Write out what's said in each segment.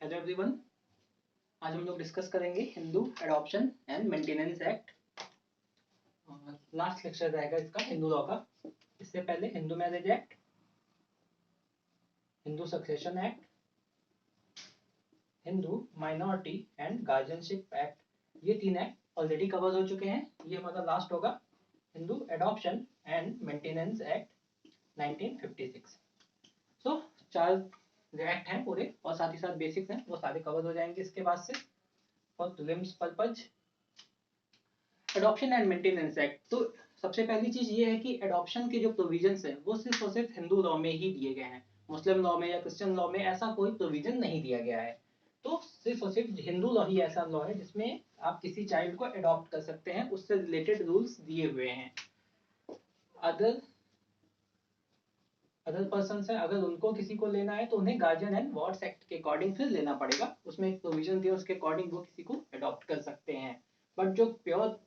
Hello everyone, आज हम लोग डिस्कस करेंगे Hindu adoption and maintenance act. Last lecture रहेगा इसका हिंदू लॉ का। इससे पहले Hindu marriage act, Hindu succession act, Hindu minority and guardianship act, ये तीन एक्ट ऑलरेडी कवर हो चुके हैं। ये हमारा लास्ट होगा Hindu adoption and maintenance act 1956। सो चार एक्ट हैं पूरे और साथ ही साथ बेसिक्स हैं, वो सारे कवर हो जाएंगे इसके बाद से। For prelims purpose adoption and maintenance act, तो सबसे पहली चीज ये है कि एडॉप्शन के जो प्रोविजंस हैं वो सिर्फ और सिर्फ हिंदू लॉ में ही दिए गए हैं। मुस्लिम लॉ में या क्रिश्चियन लॉ में ऐसा कोई प्रोविजन नहीं दिया गया है। तो सिर्फ और सिर्फ हिंदू लॉ ही ऐसा लॉ है जिसमें आप किसी चाइल्ड को अडॉप्ट कर सकते हैं, उससे रिलेटेड रूल्स दिए हुए हैं। अदर पर्सन है, अगर उनको किसी को लेना है तो उन्हें गार्जियन एंड वार्ड्स एक्ट के अकॉर्डिंग फिर लेना पड़ेगा। उसमें एक प्रोविजन दिया, उसके अकॉर्डिंग वो किसी को अडॉप्ट कर सकते हैं। बट जो प्योर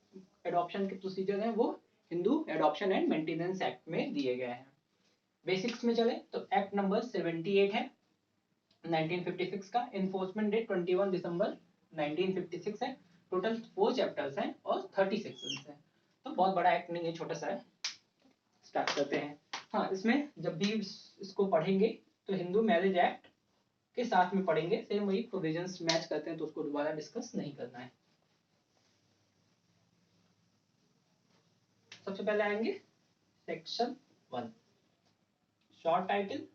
एडॉप्शन के प्रोसीजर हैं वो Hindu adoption and maintenance act में दिए गए हैं। बेसिक्स में चले तो एक्ट नंबर 78 है 1956 का। इन्फोर्समेंट डेट 21 दिसंबर 1956 है। टोटल 4 चैप्टर्स हैं और 30 सेक्शंस हैं। तो बहुत बड़ा एक्ट नहीं है, छोटा सा है। स्टार्ट करते हैं। हाँ, इसमें जब भी इसको पढ़ेंगे तो हिंदू मैरिज एक्ट के साथ में पढ़ेंगे, सेम वही प्रोविजंस मैच करते हैं तो उसको दोबारा डिस्कस नहीं करना है। सबसे पहले आएंगे सेक्शन 1, शॉर्ट टाइटल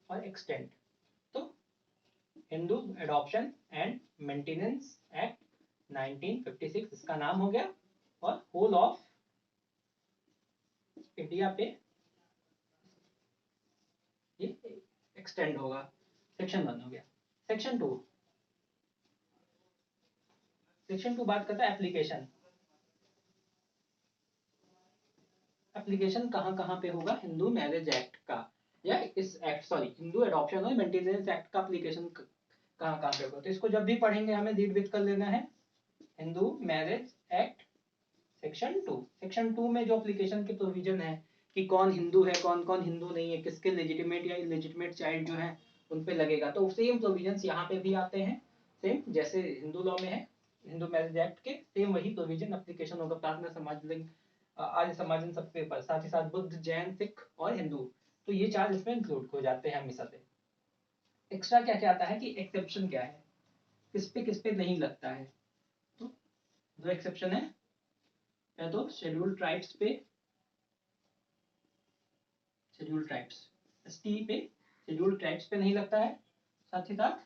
और एक्सटेंट। तो Hindu adoption and maintenance act 1956 इसका नाम हो गया और होल ऑफ इंडिया पे ये एक्सटेंड होगा। सेक्शन 1 हो गया। सेक्शन 2, बात करता है एप्लीकेशन। एप्लीकेशन कहाँ कहाँ पे होगा हिंदू मैरिज एक्ट का, या इस एक्ट हिंदू एडॉप्शन और मेंटेनेंस एक्ट का एप्लीकेशन कहाँ कहाँ पे होगा। तो इसको जब भी पढ़ेंगे हमें रीड विद कर लेना है। Hindu marriage act section 2। Section 2 में जो एप्लीकेशन के प्रोविजन है कि कौन हिंदू है, कौन कौन हिंदू नहीं है, किसके लेजिटिमेट या इलेजिटिमेट चाइल्ड जो है उन पे लगेगा, तो सेम प्रोविजंस यहाँ पे भी आते हैं। सेम जैसे हिंदू लॉ में है, हिंदू मैरिज एक्ट के सेम वही प्रोविजन एप्लीकेशन होगा। प्रार्थना समाज, लिंग, आर्य समाज, इन सब पे, साथ ही साथ बुद्ध, जैन, सिख और हिंदू, तो ये चार इसमें इंक्लूड हो जाते हैं हमेशा से। एक्स्ट्रा क्या क्या आता है कि एक्सेप्शन क्या है, किस पे नहीं लगता है। तो दो एक्सेप्शन है, या तो शेड्यूल्ड ट्राइब्स पे, शेड्यूल्ड ट्राइब्स एसटी पे, शेड्यूल्ड ट्राइब्स पे नहीं लगता है। साथ ही साथ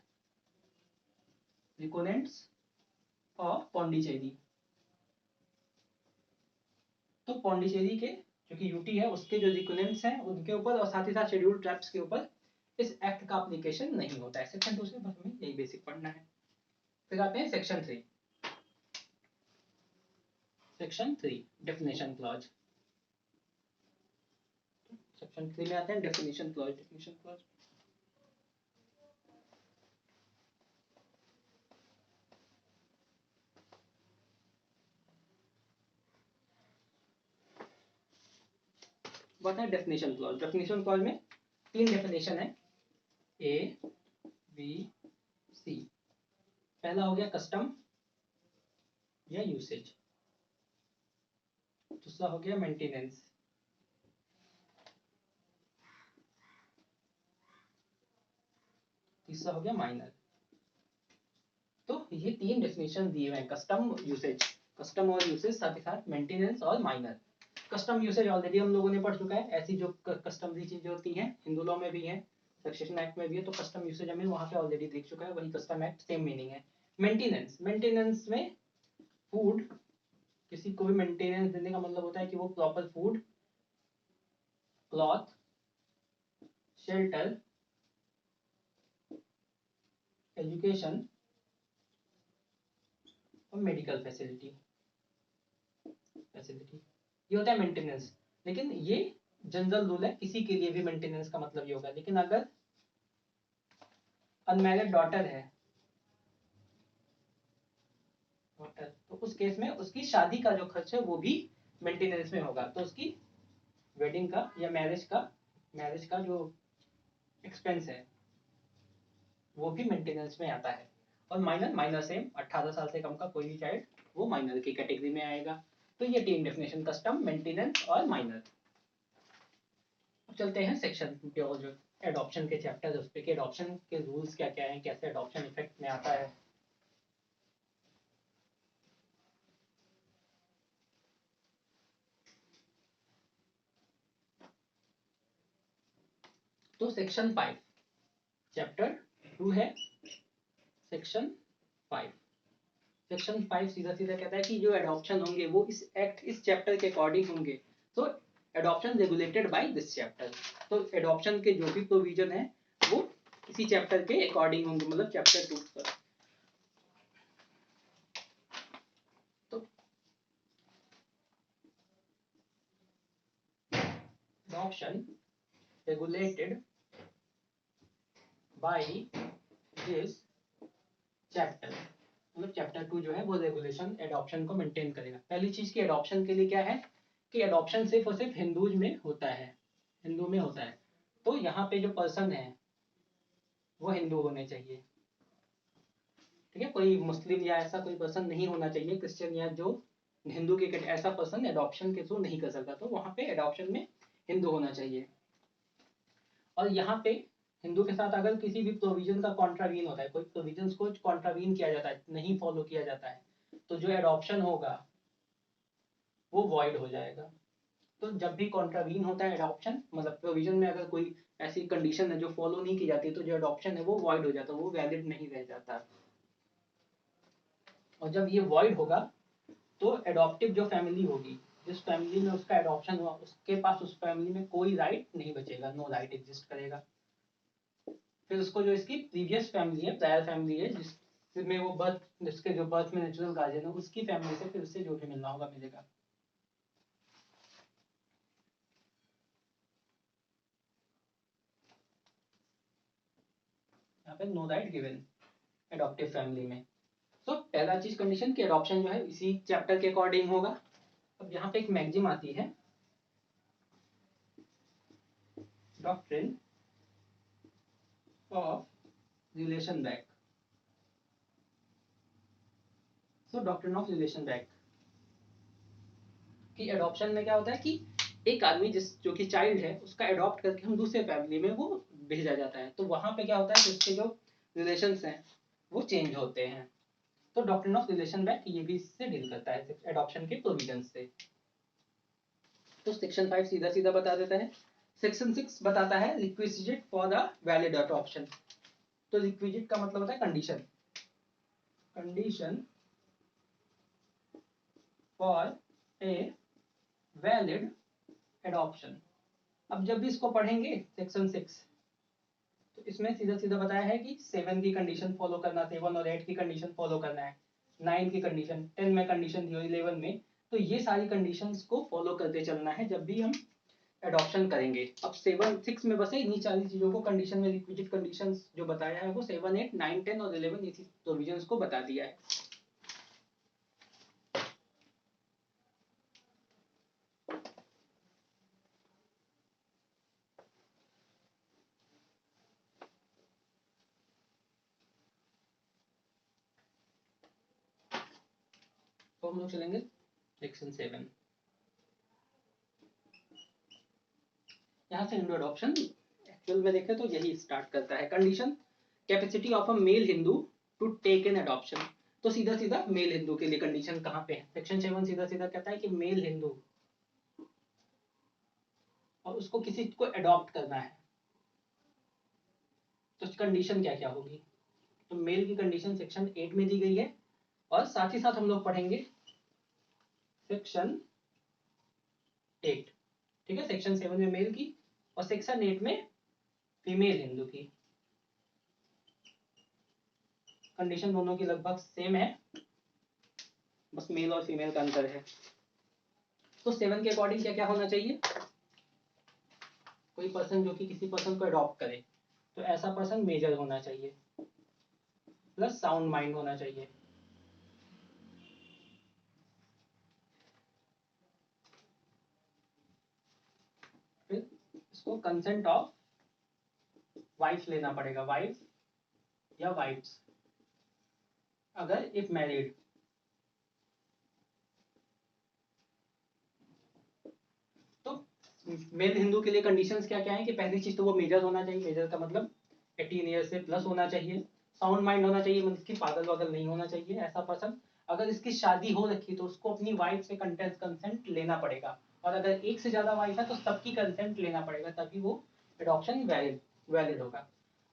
रिकोनेंट्स और पौंडीचेरी, तो पौंडीचेरी के जो कि यूटी है उसके जो रिकोनेंट्स हैं उनके ऊपर और साथ ही साथ शेड्यूल्ड ट्राइब्स के ऊपर इस एक्ट का एप्लीकेशन नहीं होता है। सेक्शन 2 से बस हमें यही बेसिक पढ़ना है। फिर आते हैं section 3। Section 3 definition clause. Section 3 में आते हैं डेफिनेशन क्लॉज। डेफिनेशन क्लॉज बात है डेफिनेशन क्लॉज। डेफिनेशन क्लॉज में 3 डेफिनेशन है, ए बी सी। पहला हो गया कस्टम या यूसेज, दूसरा हो गया मेंटेनेंस, तीसरा हो गया माइनर। तो ये 3 डेफिनेशन दिए हुए हैं, कस्टम, यूसेज, कस्टम और यूसेज, साथ ही साथ मेंटेनेंस और माइनर। कस्टम यूसेज ऑलरेडी हम लोगों ने पढ़ चुका है। ऐसी जो कस्टमरी चीजें होती हैं हिंदू लॉ में भी है, सक्सेशन एक्ट में भी है, तो कस्टम यूसेज हमें वहां पे ऑलरेडी देख चुका है, वही कस्टम एक्ट, सेम मीनिंग है। मेंटेनेंस, मेंटेनेंस में फूड, किसी को भी मेंटेनेंस देने का मतलब होता है कि वो proper food, cloth, shelter, education और मेडिकल फैसिलिटी ये होता है मेंटेनेंस। लेकिन ये जनरल रूल है, किसी के लिए भी मेंटेनेंस का मतलब ये होगा। लेकिन अगर अनमैरिड डॉटर है, तो उस केस में उसकी शादी का जो खर्च है वो भी मेंटेनेंस में होगा। तो उसकी वेडिंग का या मैरिज का जो एक्सपेंस है वो भी मेंटेनेंस में आता है। और माइनर, माइनर सेम 18 साल से कम का कोई भी चाइल्ड वो माइनर की कैटेगरी में आएगा। तो ये तीन डेफिनेशन, कस्टम, मेंटेनेंस और माइनर। चलते हैं सेक्शन जो एडॉप्शन के चैप्टर उस पे कि एडॉप्शन के रूल्स क्या क्या हैं, कैसे एडॉप्शन इफेक्ट में आता है। तो सेक्शन 5 चैप्टर 2 है। सेक्शन 5, सेक्शन 5 सीधा सीधा कहता है कि जो एडॉप्शन होंगे वो इस एक्ट, इस चैप्टर के अकॉर्डिंग होंगे। तो adoption regulated by this chapter. तो एडॉप्शन के जो भी प्रोविजन है वो इसी चैप्टर के अकॉर्डिंग होंगे, मतलब चैप्टर 2 पर। तो adoption regulated by this chapter, मतलब चैप्टर 2 जो है वो रेगुलेशन एडॉप्शन को मेंटेन करेगा। पहली चीज की एडॉप्शन के लिए क्या है कि एडॉप्शन सिर्फ और सिर्फ हिंदूज में होता है, हिंदू में होता है। तो यहाँ पे जो पर्सन है वो हिंदू होने चाहिए, ठीक है। कोई मुस्लिम या ऐसा कोई पर्सन नहीं होना चाहिए, क्रिश्चियन या जो हिंदू के ऐसा पर्सन एडॉप्शन के थ्रू नहीं कर सकता। तो वहां पे एडॉप्शन में हिंदू होना चाहिए। और यहाँ पे हिंदू के साथ अगर किसी भी प्रोविजन का कॉन्ट्रावीन होता है, कोई प्रोविजन को कॉन्ट्रावीन किया जाता है, नहीं फॉलो किया जाता है, तो जो एडॉप्शन होगा वो वॉइड हो जाएगा। तो जब भी कॉन्ट्रावीन होता है एडॉप्शन, मतलब प्रोविजन में अगर कोई ऐसी कंडीशन है जो फॉलो नहीं की जाती, तो जो एडॉप्शन है वो वॉइड हो जाता है, वो वैलिड नहीं रह जाता। और जब ये वॉइड होगा तो एडॉप्टिव जो फैमिली होगी, जिस फैमिली में उसका एडॉप्शन हुआ, उसके पास उस फैमिली में कोई राइट नहीं बचेगा, नो राइट एग्जिस्ट करेगा। फिर उसको जो इसकी प्रीवियस फैमिली है, प्रायर फैमिली है, जिसमें वो बर्थ, जिसके जो बर्थ में नेचुरल गार्जियन है, उसकी फैमिली से फिर उससे जो भी मिलना होगा मिलेगा। यहाँ पे no right given adoptive family में। तो पहला चीज कंडीशन कि एडॉप्शन जो है इसी चैप्टर के अकॉर्डिंग होगा। अब यहाँ पे एक मैगजीम आती है, doctrine of relation back. So doctrine of relation back कि एडॉप्शन में क्या होता है कि एक आदमी जिस जो कि चाइल्ड है उसका एडॉप्ट करके हम दूसरे फैमिली में वो भेजा जाता है। तो वहां पे क्या होता है कि उसके जो रिलेशंस हैं वो चेंज होते हैं। तो डॉक्ट्रिन ऑफ रिलेशन बैक ये भी इससे डील करता है, एडॉप्शन के प्रोविजन से। तो सेक्शन 5 सीधा सीधा बता देता है। सेक्शन 6 बताता है requisite for the valid adoption. तो रिक्विजिट का मतलब होता है condition, condition for a valid adoption. अब जब भी इसको पढ़ेंगे सेक्शन 6, तो इसमें सीधा सीधा बताया है कि 7 की कंडीशन फॉलो करना, 7 और 8 की कंडीशन फॉलो करना है, 9 की कंडीशन, 10 में कंडीशन थी, 11 में। तो ये सारी कंडीशंस को फॉलो करते चलना है जब भी हम एडॉप्शन करेंगे। अब 7 6 में बसे इन्हीं सारी चीजों को कंडीशन में, रिक्विजिट कंडीशंस जो बताया है वो 7 8 9 10 और 11 इसी प्रोविजंस को बता दिया है। तो हम लोग चलेंगे सेक्शन 7। यहाँ से हिंदू एडॉप्शन एक्चुअल में देखें तो यही स्टार्ट करता है। Condition capacity of a male Hindu to take an adoption. तो सीधा सीधा मेल हिंदू के लिए कंडीशन कहाँ पे है, सेक्शन 7 सीधा सीधा कहता है कि मेल हिंदू और उसको किसी को एडॉप्ट करना है, तो कंडीशन क्या क्या होगी। तो मेल की कंडीशन सेक्शन 8 में दी गई है। और साथ ही साथ हम लोग पढ़ेंगे सेक्शन 8, ठीक है। सेक्शन 7 में मेल की और सेक्शन 8 में फीमेल हिंदू की। कंडीशन दोनों की लगभग सेम है, बस मेल और फीमेल का अंतर है। तो 7 के अकॉर्डिंग क्या क्या होना चाहिए, कोई पर्सन जो कि किसी पर्सन को अडॉप्ट करे, तो ऐसा पर्सन मेजर होना चाहिए, प्लस साउंड माइंड होना चाहिए। फिर इसको कंसेंट ऑफ वाइफ लेना पड़ेगा, वाइफ या वाइफ्स। अगर इफ मैरिड, तो मेल हिंदू के लिए कंडीशंस क्या क्या है कि पहली चीज तो वो मेजर होना चाहिए, मेजर का मतलब 18 ईयर से प्लस होना चाहिए, साउंड माइंड होना चाहिए, मतलब कि पागल वागल नहीं होना चाहिए ऐसा पर्सन। अगर इसकी शादी हो रखी तो उसको अपनी वाइफ से कंसेंट लेना पड़ेगा, और अगर एक से ज्यादा वाइफ है तो सबकी कंसेंट लेना पड़ेगा, तभी वो एडॉप्शन वैलिड होगा।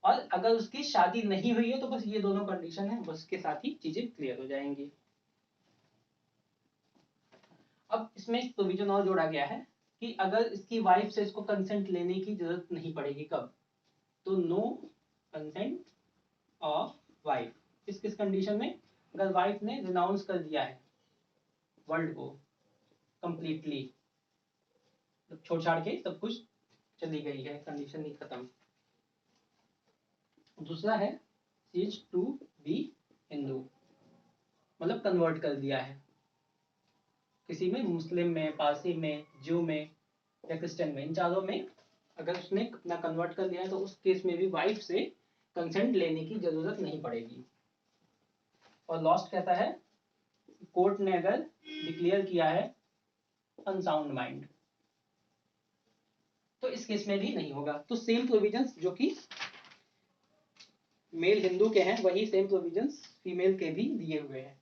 और अगर उसकी शादी नहीं हुई है तो बस ये दोनों कंडीशन है, बस के साथ ही चीजें क्लियर हो जाएंगी। अब इसमें एक प्रोविजन और जोड़ा गया है कि अगर इसकी वाइफ से इसको कंसेंट लेने की जरूरत नहीं पड़ेगी, कब? तो नो कंसेंट ऑफ वाइफ, किस किस कंडीशन में? अगर वाइफ ने रिनाउंस कर दिया है वर्ल्ड को कंप्लीटली, छोड़ छाड़ के सब कुछ चली गई है, कंडीशन ही खत्म। दूसरा है चीज टू बी हिंदू, मतलब कन्वर्ट कर दिया है किसी में, मुस्लिम में, पारसी में, ज्यू में या क्रिश्चियन में, इन चारों में अगर उसने अपना कन्वर्ट कर लिया है तो उस केस में भी वाइफ से कंसेंट लेने की जरूरत नहीं पड़ेगी। और लास्ट कहता है कोर्ट ने अगर डिक्लेयर किया है अनसाउंड माइंड, तो इस केस में भी नहीं होगा। तो सेम प्रोविजंस जो कि मेल हिंदू के हैं वही सेम प्रोविजंस फीमेल के भी दिए हुए हैं।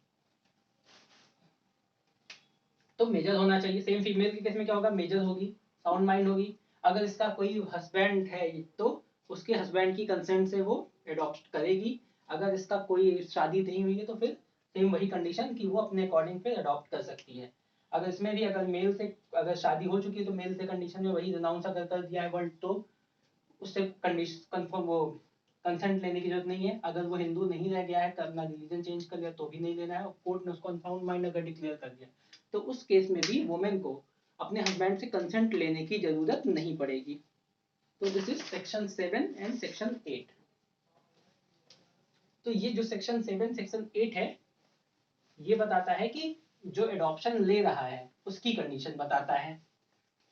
तो मेजर होना चाहिए, सेम फीमेल के केस में क्या होगा, मेजर होगी, साउंड माइंड होगी। अगर इसका कोई हस्बैंड है तो उसके हस्बैंड की कंसेंट से वो एडॉप्ट करेगी। अगर इसका कोई शादी नहीं हुई है तो फिर सेम वही कंडीशन कि वो अपने अकॉर्डिंग फिर अडॉप्ट कर सकती है। अगर इसमें भी अगर मेल से अगर शादी हो चुकी है तो मेल से कंडीशन में वही रिनाउंस अगर कर दिया है वर्ल्ड, तो उससे कंडीशन कंफर्म वो कंसेंट लेने की जरूरत नहीं है। अगर वो हिंदू नहीं रह गया है, अपना रिलीजन चेंज कर लिया तो भी नहीं लेना है, और कोर्ट ने उसको अनसाउंड माइंड अगर डिक्लेयर कर दिया तो उस केस में भी वुमेन को अपने हस्बैंड से कंसेंट लेने की जरूरत नहीं पड़ेगी। तो this is section 7 and section 8। तो ये जो सेक्शन 7 सेक्शन 8 है ये बताता है कि जो एडॉप्शन ले रहा है उसकी कंडीशन बताता है।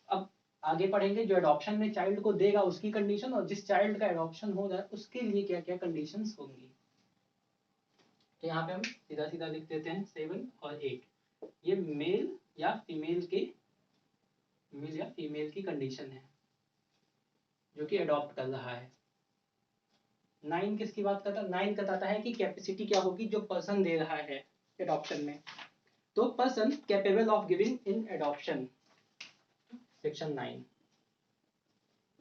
अब आगे पढ़ेंगे जो एडॉप्शन में चाइल्ड को देगा उसकी कंडीशन, और जिस चाइल्ड का एडॉप्शन हो रहा है उसके लिए क्या क्या कंडीशंस होंगी। तो यहाँ पे हम सीधा सीधा लिख देते हैं 7 और 8। ये मेल या फीमेल की कंडीशन है जो कि अडॉप्ट कर रहा है। 9 किसकी बात करता है? 9 बताता है कि कैपेसिटी क्या होगी जो पर्सन दे रहा है एडॉप्शन में। तो person capable of giving in adoption, section 9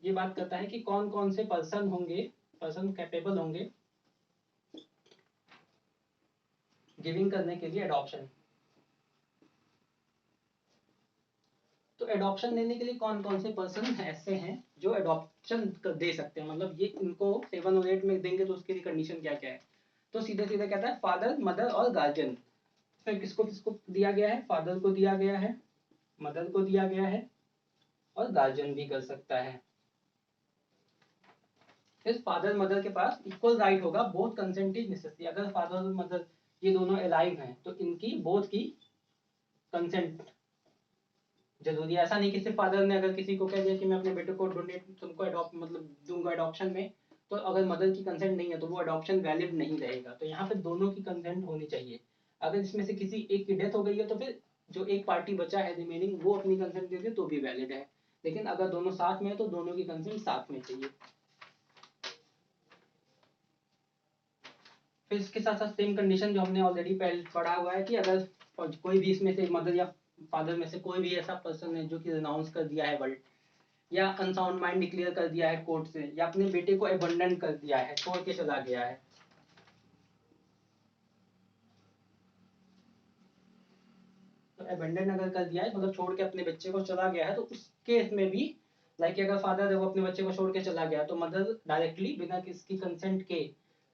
ये बात करता है कि कौन कौन से पर्सन कैपेबल होंगे गिविंग करने के लिए एडॉप्शन। तो एडॉप्शन देने के लिए कौन कौन से पर्सन ऐसे हैं जो एडॉप्शन दे सकते हैं, मतलब ये इनको 7 और 8 में देंगे तो उसके लिए कंडीशन क्या क्या है। तो सीधे सीधे कहता है फादर, मदर और गार्जियन। फिर किसको किसको दिया गया है? फादर को दिया गया है, मदर को दिया गया है, और गार्जियन भी कर सकता है। इस फादर मदर के पास इक्वल राइट होगा, बोथ कंसेंट इज नेसेसरी। अगर फादर और मदर ये दोनों अलाइव हैं तो इनकी बोथ की कंसेंट जरूरी है। ऐसा नहीं कि सिर्फ फादर ने अगर किसी को कह दिया कि मैं अपने बेटे को डोनेट तुमको अडॉप्ट मतलब दूंगा अडॉप्शन में, तो अगर मदर की कंसेंट नहीं है तो वो अडॉप्शन वैलिड नहीं रहेगा। तो यहाँ पे दोनों की कंसेंट होनी चाहिए। अगर इसमें से किसी एक की डेथ हो गई है तो फिर जो एक पार्टी बचा है रिमेनिंग वो अपनी कंसेंट दे दे तो भी वैलिड है। लेकिन अगर दोनों साथ में है तो दोनों की कंसेंट साथ में चाहिए। फिर इसके साथ साथ सेम कंडीशन जो हमने ऑलरेडी पहले पढ़ा हुआ है कि अगर कोई भी इसमें से मदर या फादर में से कोई भी ऐसा पर्सन है जो कि रिनाउंस कर दिया है वर्ल्ड, या अनसाउंड माइंड डिक्लेयर कर दिया है कोर्ट से, या अपने बेटे को अबंडन कर दिया है, छोड़ के चला गया है, तो अबंडन अगर कर दिया है मतलब छोड़ के अपने बच्चे को चला गया है, तो उस केस में भी लाइक अगर फादर है वो अपने बच्चे को छोड़ के चला गया तो मदर डायरेक्टली बिना किसकी कंसेंट के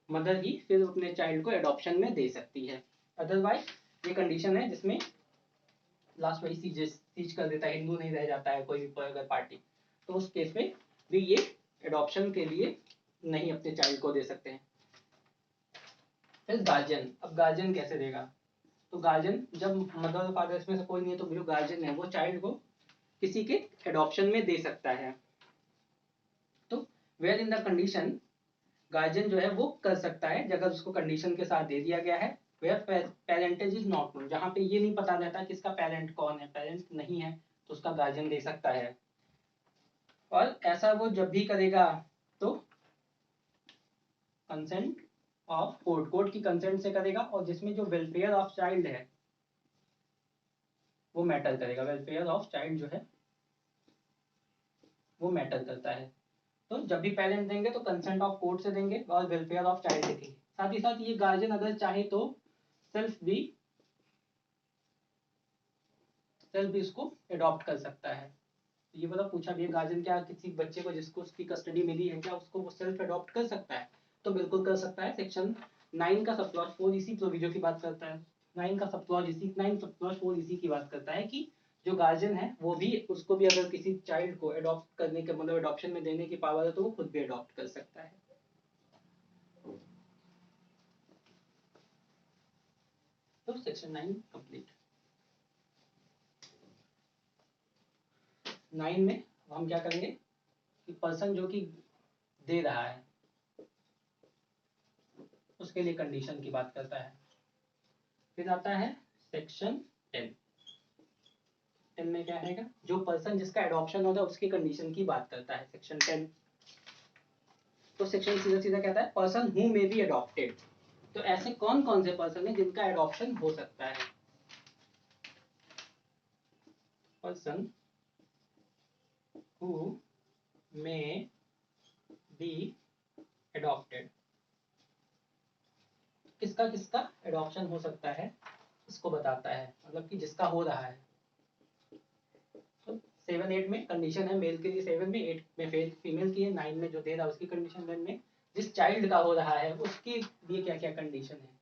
मदर ही फिर अपने चाइल्ड को एडॉप्शन में दे सकती है। अदरवाइज ये कंडीशन है जिसमें लास्ट में सीज कर देता है, हिंदू नहीं रह जाता है कोई भी अगर पार्टी, तो उस केस में भी ये एडॉप्शन के लिए नहीं अपने चाइल्ड को दे सकते हैं। फिर गार्जियन, अब गार्जियन कैसे देगा? तो गार्जियन जब मदर और फादर इसमें से कोई नहीं है तो जो गार्जियन है वो चाइल्ड को किसी के एडॉप्शन में दे सकता है। तो where in the condition guardian जो है वो कर सकता है अगर उसको कंडीशन के साथ दे दिया गया है। Where parentage is not known, जहाँ पे ये नहीं पता रहता कि इसका पेरेंट कौन है, पेरेंट नहीं है तो उसका गार्जियन दे सकता है। और ऐसा वो जब भी करेगा तो कंसेंट ऑफ कोर्ट, कोर्ट की कंसेंट से करेगा, और जिसमें जो वेलफेयर ऑफ चाइल्ड है वो मैटर करेगा। वेलफेयर ऑफ चाइल्ड जो है वो मैटर करता है। तो जब भी पेरेंट देंगे तो कंसेंट ऑफ कोर्ट से देंगे और वेलफेयर ऑफ चाइल्ड देंगे। साथ ही साथ ये गार्जियन अगर चाहे तो सेल्फ भी इसको अडॉप्ट कर सकता है। ये मतलब पूछा भी है, गार्जियन क्या किसी बच्चे को जिसको उसकी कस्टडी मिली है क्या उसको वो सेल्फ अडॉप्ट कर सकता है? तो बिल्कुल कर सकता है। सेक्शन 9 का सब क्लॉज 4 इसी प्रोविजन की बात करता है। 9 का सब क्लॉज इसी 9 सब क्लॉज 4 इसी की बात करता है कि जो गार्जियन है वो भी, उसको भी अगर किसी चाइल्ड को अडॉप्ट करने के मतलब अडॉप्शन में देने की पावर है तो वो खुद भी अडॉप्ट कर सकता है। तो सेक्शन 9 कंप्लीट। 9 में हम क्या करेंगे कि पर्सन जो कि दे रहा है उसके लिए कंडीशन की बात करता है। फिर आता है सेक्शन 10। 10 में क्या रहेगा, जो पर्सन जिसका एडॉप्शन होता है उसकी कंडीशन की बात करता है सेक्शन 10। तो सेक्शन सीधा सीधा कहता है person who may be adopted. तो ऐसे कौन कौन से पर्सन है जिनका एडॉप्शन हो सकता है? Person who may be adopted, किसका किसका एडॉप्शन हो सकता है इसको बताता है, मतलब कि जिसका हो रहा है। तो 7-8 में कंडीशन है मेल के लिए, 7 में, 8 में फीमेल की है, 9 में जो दे रहा है उसकी कंडीशन, 10 में जिस चाइल्ड का हो रहा है उसके लिए क्या क्या कंडीशन है।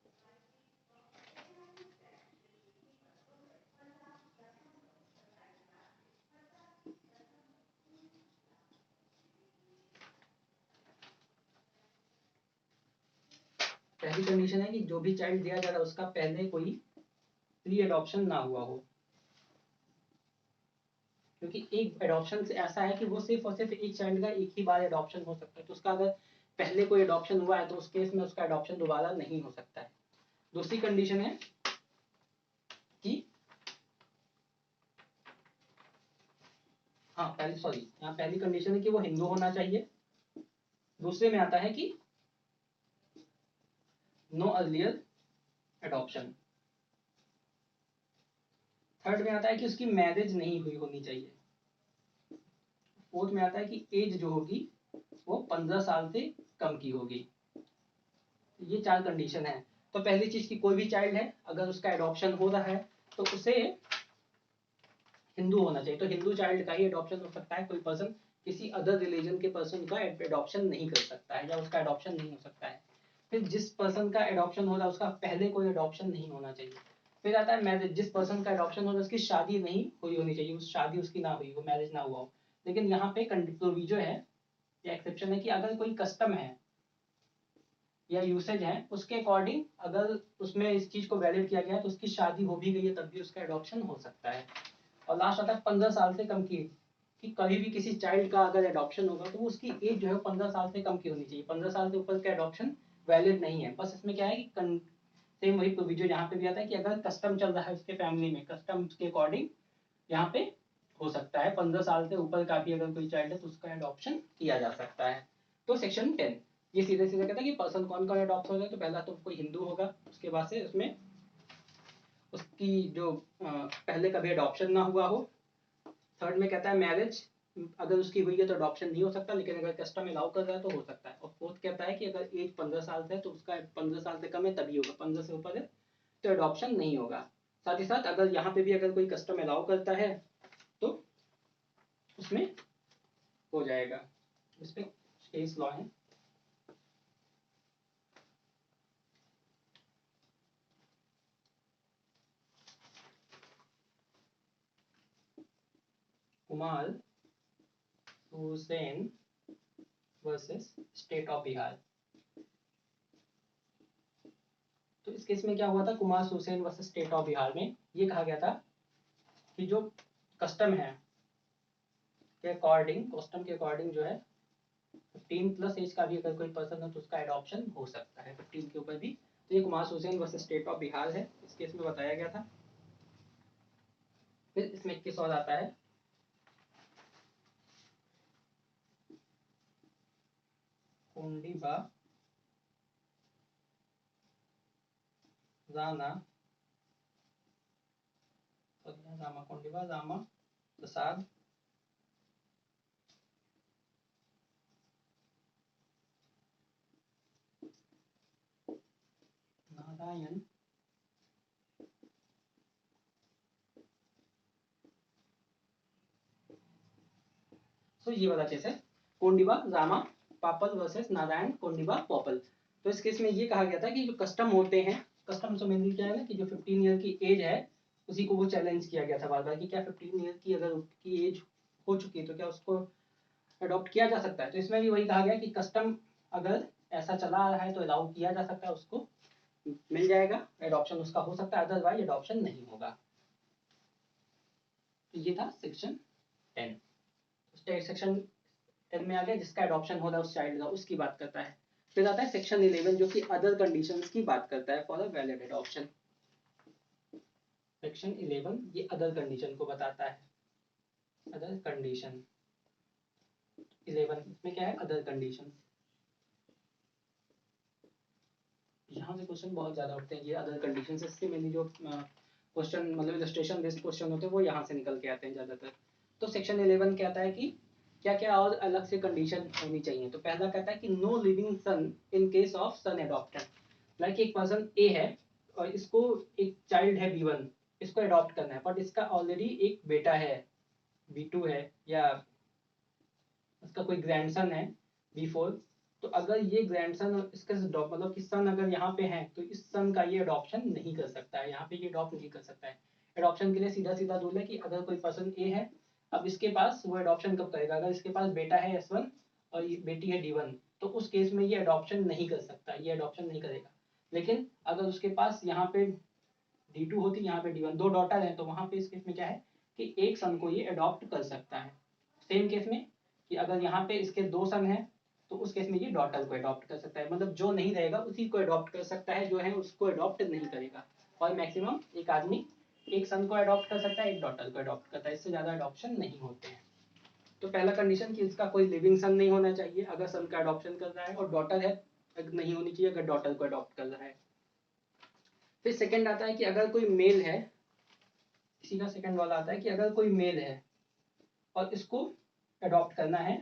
पहली कंडीशन है कि जो भी चाइल्ड दिया जा रहा है उसका पहले कोई प्री एडॉप्शन ना हुआ हो, क्योंकि एक एडॉप्शन से ऐसा है कि वो सिर्फ और सिर्फ एक चाइल्ड का एक ही बार एडॉप्शन हो सकता है। तो उसका अगर पहले कोई एडॉप्शन हुआ है तो उस केस में उसका एडॉप्शन दोबारा नहीं हो सकता है। दूसरी कंडीशन है कि हाँ पहली सॉरी यहाँ पहली कंडीशन है कि वो हिंदू होना चाहिए। दूसरे में आता है कि नो अर्लियर एडॉप्शन। थर्ड में आता है कि उसकी मैरिज नहीं हुई होनी चाहिए। फोर्थ में आता है कि एज जो होगी वो 15 साल से कम की होगी। ये 4 कंडीशन है। तो पहली चीज की कोई भी चाइल्ड है अगर उसका एडॉप्शन हो रहा है तो उसे हिंदू होना चाहिए। तो हिंदू चाइल्ड का ही एडॉप्शन हो सकता है, कोई पर्सन किसी अदर रिलीजन के पर्सन का एडॉप्शन नहीं कर सकता है या उसका एडॉप्शन नहीं हो सकता है। फिर जिस पर्सन का एडॉप्शन हो रहा है उसका पहले कोई एडॉप्शन नहीं होना चाहिए। फिर आता है मैरिज, जिस पर्सन का एडॉप्शन हो रहा है उसकी शादी नहीं हुई होनी चाहिए, उस शादी उसकी ना हुई हो, मैरिज ना हुआ हो। लेकिन यहाँ पे प्रोविजो है या एक्सेप्शन है कि अगर कोई कस्टम है या यूसेज है उसके अकॉर्डिंग अगर उसमें इस चीज को वैलिड किया गया है तो उसकी शादी हो भी गई है तब भी उसका एडॉप्शन हो सकता है। और लास्ट आता है 15 साल से कम की, कि कभी भी किसी चाइल्ड का अगर एडॉप्शन होगा तो उसकी एज जो है 15 साल से कम की होनी चाहिए। 15 साल से ऊपर का एडॉप्शन वैलिड नहीं है। बस इसमें क्या है कि सेम वही प्रोविजन यहाँ पे भी आता है कि अगर कस्टम चल रहा है उसके फैमिली में, कस्टम के अकॉर्डिंग यहाँ पे हो सकता है 15 साल से ऊपर का भी अगर कोई चाइल्ड है तो उसका एडॉप्शन किया जा सकता है। तो सेक्शन 10 ये सीधे सीधे कहता है कि पर्सन कौन कौन एडॉप्ट हो जाए। तो पहला तो कोई हिंदू होगा, उसके बाद से उसमें उसकी जो पहले कभी एडॉप्शन ना हुआ हो। थर्ड में कहता है मैरिज अगर उसकी हुई है तो अडॉप्शन नहीं हो सकता, लेकिन अगर कस्टम अलाउ कर रहा है तो हो सकता है। और फोर्थ कहता है कि अगर एज 15 साल से है तो उसका 15 साल से कम है तभी होगा, 15 से ऊपर है तो अडॉप्शन नहीं होगा। साथ ही साथ अगर यहाँ पे भी अगर कोई कस्टम अलाउ करता है तो उसमें हो जाएगा। इस पे केस लॉ है। Kumar Hussain versus state of Bihar. तो इस केस में क्या हुआ था, Kumar Hussain versus state of Bihar में ये कहा गया था कि जो कस्टम है के अकॉर्डिंग, कस्टम के अकॉर्डिंग जो है 15 प्लस एज का भी अगर कोई पर्सन है तो उसका एडॉप्शन हो सकता है 15 के ऊपर भी। तो ये Kumar Hussain versus state of Bihar है, इस केस में बताया गया था। फिर इसमें 21 और आता है, कोंडिबा राणा रामा कोंडिबा रामा प्रसाद नारायण तो ये वाला केस है, कोंडिबा रामा पापल वर्सेस नारायण कोंडिबा पॉपल। तो इस केस में ये कहा गया था कि जो कस्टम होते हैं, कस्टम से मेनली क्या है ना कि जो 15 ईयर की एज है उसी को वो चैलेंज किया गया था बार बार कि क्या 15 ईयर की अगर उसकी एज हो चुकी है तो क्या उसको अडॉप्ट किया जा सकता है। तो इसमें भी वही कहा गया कि कस्टम अगर ऐसा चला आ रहा है तो अलाउ किया जा सकता है, उसको मिल जाएगा, एडॉप्शन उसका हो सकता है, अदरवाइज एडॉप्शन नहीं होगा। तो ये था सेक्शन 10। सेक्शन 10 में आ गया जिसका एडॉप्शन हो रहा है उस चाइल्ड का, उसकी बात करता है। फिर आता है सेक्शन 11 जो कि अदर कंडीशंस की बात करता है for a valid adoption. Section 11 ये अदर कंडीशन को बताता है, अदर कंडीशन 11 इसमें क्या है, अदर कंडीशन। यहाँ से क्वेश्चन बहुत ज्यादा उठते हैं ये अदर कंडीशन से, इससे मैंने जो क्वेश्चन मतलब इलस्ट्रेशन बेस्ड क्वेश्चन होते हैं वो यहाँ से निकल के आते हैं ज्यादातर। तो सेक्शन 11 कहता है कि क्या क्या और अलग से कंडीशन होनी चाहिए। तो पहला कहता है कि no living son in case of son adopted. Like एक पर्सन ए है और इसको एक चाइल्ड है B1, इसको अडॉप्ट करना है, बट इसका ऑलरेडी एक बेटा है B2 है, या इसका कोई ग्रैंडसन है B4। तो अगर ये ग्रैंडसन इसका मतलब कि सन अगर यहाँ पे है तो इस सन का ये अडॉप्शन नहीं कर सकता है, यहाँ पे ये अडॉप्ट नहीं कर सकता है। अडॉप्शन के लिए सीधा सीधा रूल है कि अगर कोई पर्सन ए है, अब इसके पास वो अडॉप्शन कब करेगा, अगर इसके पास बेटा है S1 और ये बेटी है D1, तो उस केस में ये अडॉप्शन नहीं कर सकता, ये अडॉप्शन नहीं करेगा। लेकिन अगर उसके पास यहाँ पे D2 होती, यहाँ पे D1, दो डॉटर है, तो वहां पे इस केस में क्या है कि एक सन को ये अडॉप्ट कर सकता है। सेम केस में कि अगर यहाँ पे इसके दो सन है तो उस केस में ये डॉटर को अडॉप्ट कर सकता है, मतलब जो नहीं रहेगा उसी को अडॉप्ट कर सकता है, जो है उसको अडॉप्ट नहीं करेगा। और मैक्सिमम एक आदमी एक सन को अडॉप्ट कर सकता है, एक डॉटर को अडॉप्ट करता है, इससे ज्यादा अडॉप्शन नहीं होते हैं। तो पहला कंडीशन कि इसका कोई लिविंग सन नहीं होना चाहिए अगर सन का अडॉप्शन कर रहा है, और डॉटर है नहीं होनी चाहिए अगर डॉटर को अडॉप्ट कर रहा है। फिर सेकंड आता है कि अगर कोई मेल है, इसी का सेकंड वाला आता है कि अगर कोई मेल है और इसको अडॉप्ट करना है,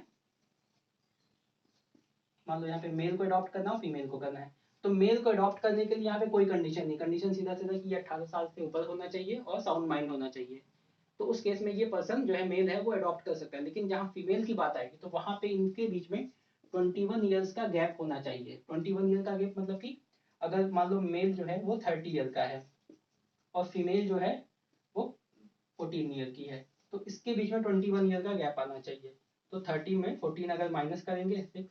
मान लो यहाँ पे मेल को अडॉप्ट करना हो फीमेल को करना है, तो मेल को अडॉप्ट करने के लिए यहाँ पे कोई कंडीशन नहीं, कंडीशन सीधा सीधा कि ये 18 साल से ऊपर होना चाहिए और साउंड माइंड होना चाहिए। तो उस केस में ये पर्सन जो है मेल है वो अडॉप्ट कर सकता है। लेकिन जहाँ फीमेल की बात आएगी तो वहां पे इनके बीच में 21 ईयर्स का गैप होना चाहिए। 21 ईयर का गैप मतलब कि अगर मान लो मेल जो है वो 30 ईयर का है और फीमेल जो है वो 14 ईयर की है, तो इसके बीच में 21 ईयर का गैप आना चाहिए। तो 30 में 14 अगर माइनस करेंगे 6,